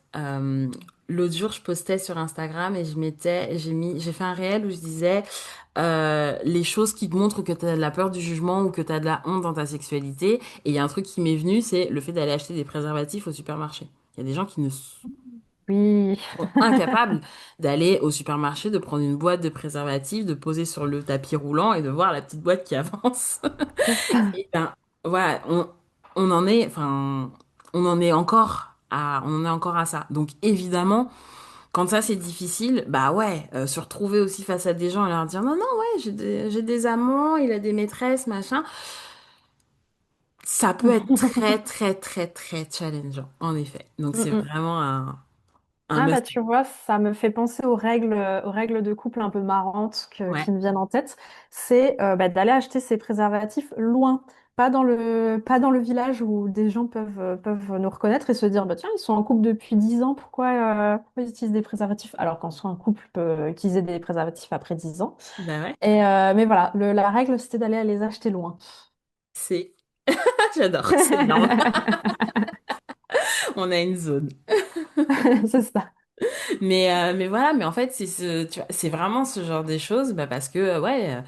[SPEAKER 1] L'autre jour, je postais sur Instagram et j'ai fait un réel où je disais les choses qui te montrent que tu as de la peur du jugement ou que tu as de la honte dans ta sexualité. Et il y a un truc qui m'est venu, c'est le fait d'aller acheter des préservatifs au supermarché. Il y a des gens qui ne
[SPEAKER 2] Oui,
[SPEAKER 1] sont incapables d'aller au supermarché, de prendre une boîte de préservatifs, de poser sur le tapis roulant et de voir la petite boîte qui avance.
[SPEAKER 2] c'est ça.
[SPEAKER 1] Et ben voilà, on en est, enfin, on en est encore à ça. Donc évidemment, quand ça c'est difficile, bah ouais, se retrouver aussi face à des gens et leur dire non, non, ouais, j'ai des amants, il a des maîtresses, machin, ça peut être très, très, très, très challengeant, en effet. Donc c'est
[SPEAKER 2] Mhm.
[SPEAKER 1] vraiment
[SPEAKER 2] Ah bah
[SPEAKER 1] must.
[SPEAKER 2] tu vois, ça me fait penser aux règles de couple un peu marrantes
[SPEAKER 1] Ouais,
[SPEAKER 2] qui me viennent en tête. C'est bah, d'aller acheter ses préservatifs loin, pas dans le village où des gens peuvent nous reconnaître et se dire, bah tiens, ils sont en couple depuis 10 ans, pourquoi ils utilisent des préservatifs? Alors qu'en soi, un couple peut utiliser des préservatifs après 10 ans.
[SPEAKER 1] bah ouais,
[SPEAKER 2] Mais voilà, la règle, c'était d'aller les acheter loin.
[SPEAKER 1] c'est... J'adore, c'est bien. On a une zone.
[SPEAKER 2] C'est ça.
[SPEAKER 1] Mais voilà, mais en fait, tu vois, c'est vraiment ce genre de choses, bah, parce que, ouais,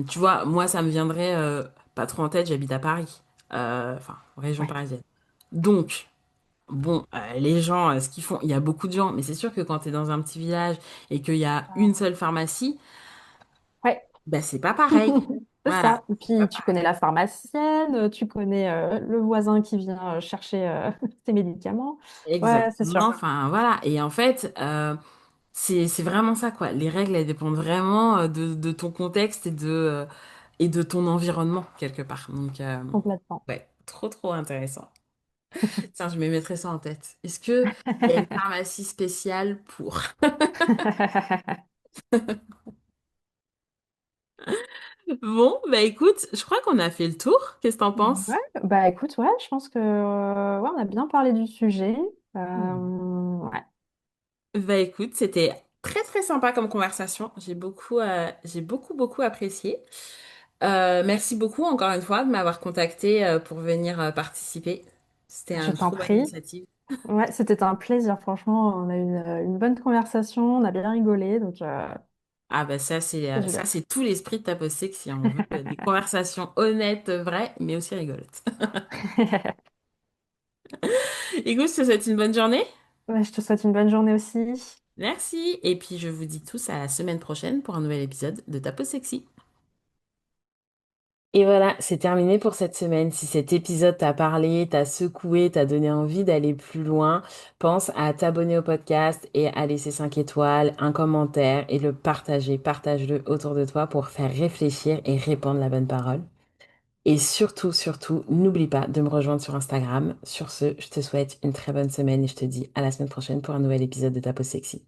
[SPEAKER 1] tu vois, moi, ça me viendrait pas trop en tête, j'habite à Paris, enfin, région
[SPEAKER 2] Ouais.
[SPEAKER 1] parisienne. Donc, bon, les gens, ce qu'ils font, il y a beaucoup de gens, mais c'est sûr que quand tu es dans un petit village et qu'il y a une seule pharmacie,
[SPEAKER 2] Ouais.
[SPEAKER 1] bah, c'est pas pareil.
[SPEAKER 2] C'est
[SPEAKER 1] Voilà.
[SPEAKER 2] ça. Et
[SPEAKER 1] C'est pas
[SPEAKER 2] puis, tu connais
[SPEAKER 1] pareil.
[SPEAKER 2] la pharmacienne, tu connais le voisin qui vient chercher tes médicaments. Ouais, c'est
[SPEAKER 1] Exactement,
[SPEAKER 2] sûr.
[SPEAKER 1] enfin, voilà. Et en fait, c'est vraiment ça, quoi. Les règles, elles dépendent vraiment de ton contexte et de ton environnement, quelque part. Donc,
[SPEAKER 2] Complètement.
[SPEAKER 1] ouais, trop, trop intéressant. Tiens, je me mettrai ça en tête. Est-ce que il y a une pharmacie spéciale pour... Bon, bah écoute, je crois qu'on a fait le tour. Qu'est-ce que t'en penses?
[SPEAKER 2] Ouais, bah écoute, ouais, je pense que ouais, on a bien parlé du sujet.
[SPEAKER 1] Hmm.
[SPEAKER 2] Ouais,
[SPEAKER 1] Bah écoute, c'était très, très sympa comme conversation. J'ai beaucoup, beaucoup apprécié. Merci beaucoup encore une fois de m'avoir contacté pour venir participer. C'était
[SPEAKER 2] je
[SPEAKER 1] une
[SPEAKER 2] t'en
[SPEAKER 1] trop bonne
[SPEAKER 2] prie.
[SPEAKER 1] initiative.
[SPEAKER 2] Ouais, c'était un plaisir, franchement. On a eu une bonne conversation, on a bien rigolé, donc
[SPEAKER 1] Ah bah
[SPEAKER 2] c'est
[SPEAKER 1] ça
[SPEAKER 2] génial.
[SPEAKER 1] c'est tout l'esprit de ta Sexy si on veut des conversations honnêtes, vraies, mais aussi rigolotes. Écoute, je te souhaite une bonne journée.
[SPEAKER 2] Ouais, je te souhaite une bonne journée aussi.
[SPEAKER 1] Merci. Et puis je vous dis tous à la semaine prochaine pour un nouvel épisode de Ta Sexy. Et voilà, c'est terminé pour cette semaine. Si cet épisode t'a parlé, t'a secoué, t'a donné envie d'aller plus loin, pense à t'abonner au podcast et à laisser 5 étoiles, un commentaire et le partager. Partage-le autour de toi pour faire réfléchir et répandre la bonne parole. Et surtout, surtout, n'oublie pas de me rejoindre sur Instagram. Sur ce, je te souhaite une très bonne semaine et je te dis à la semaine prochaine pour un nouvel épisode de Ta Pause Sexy.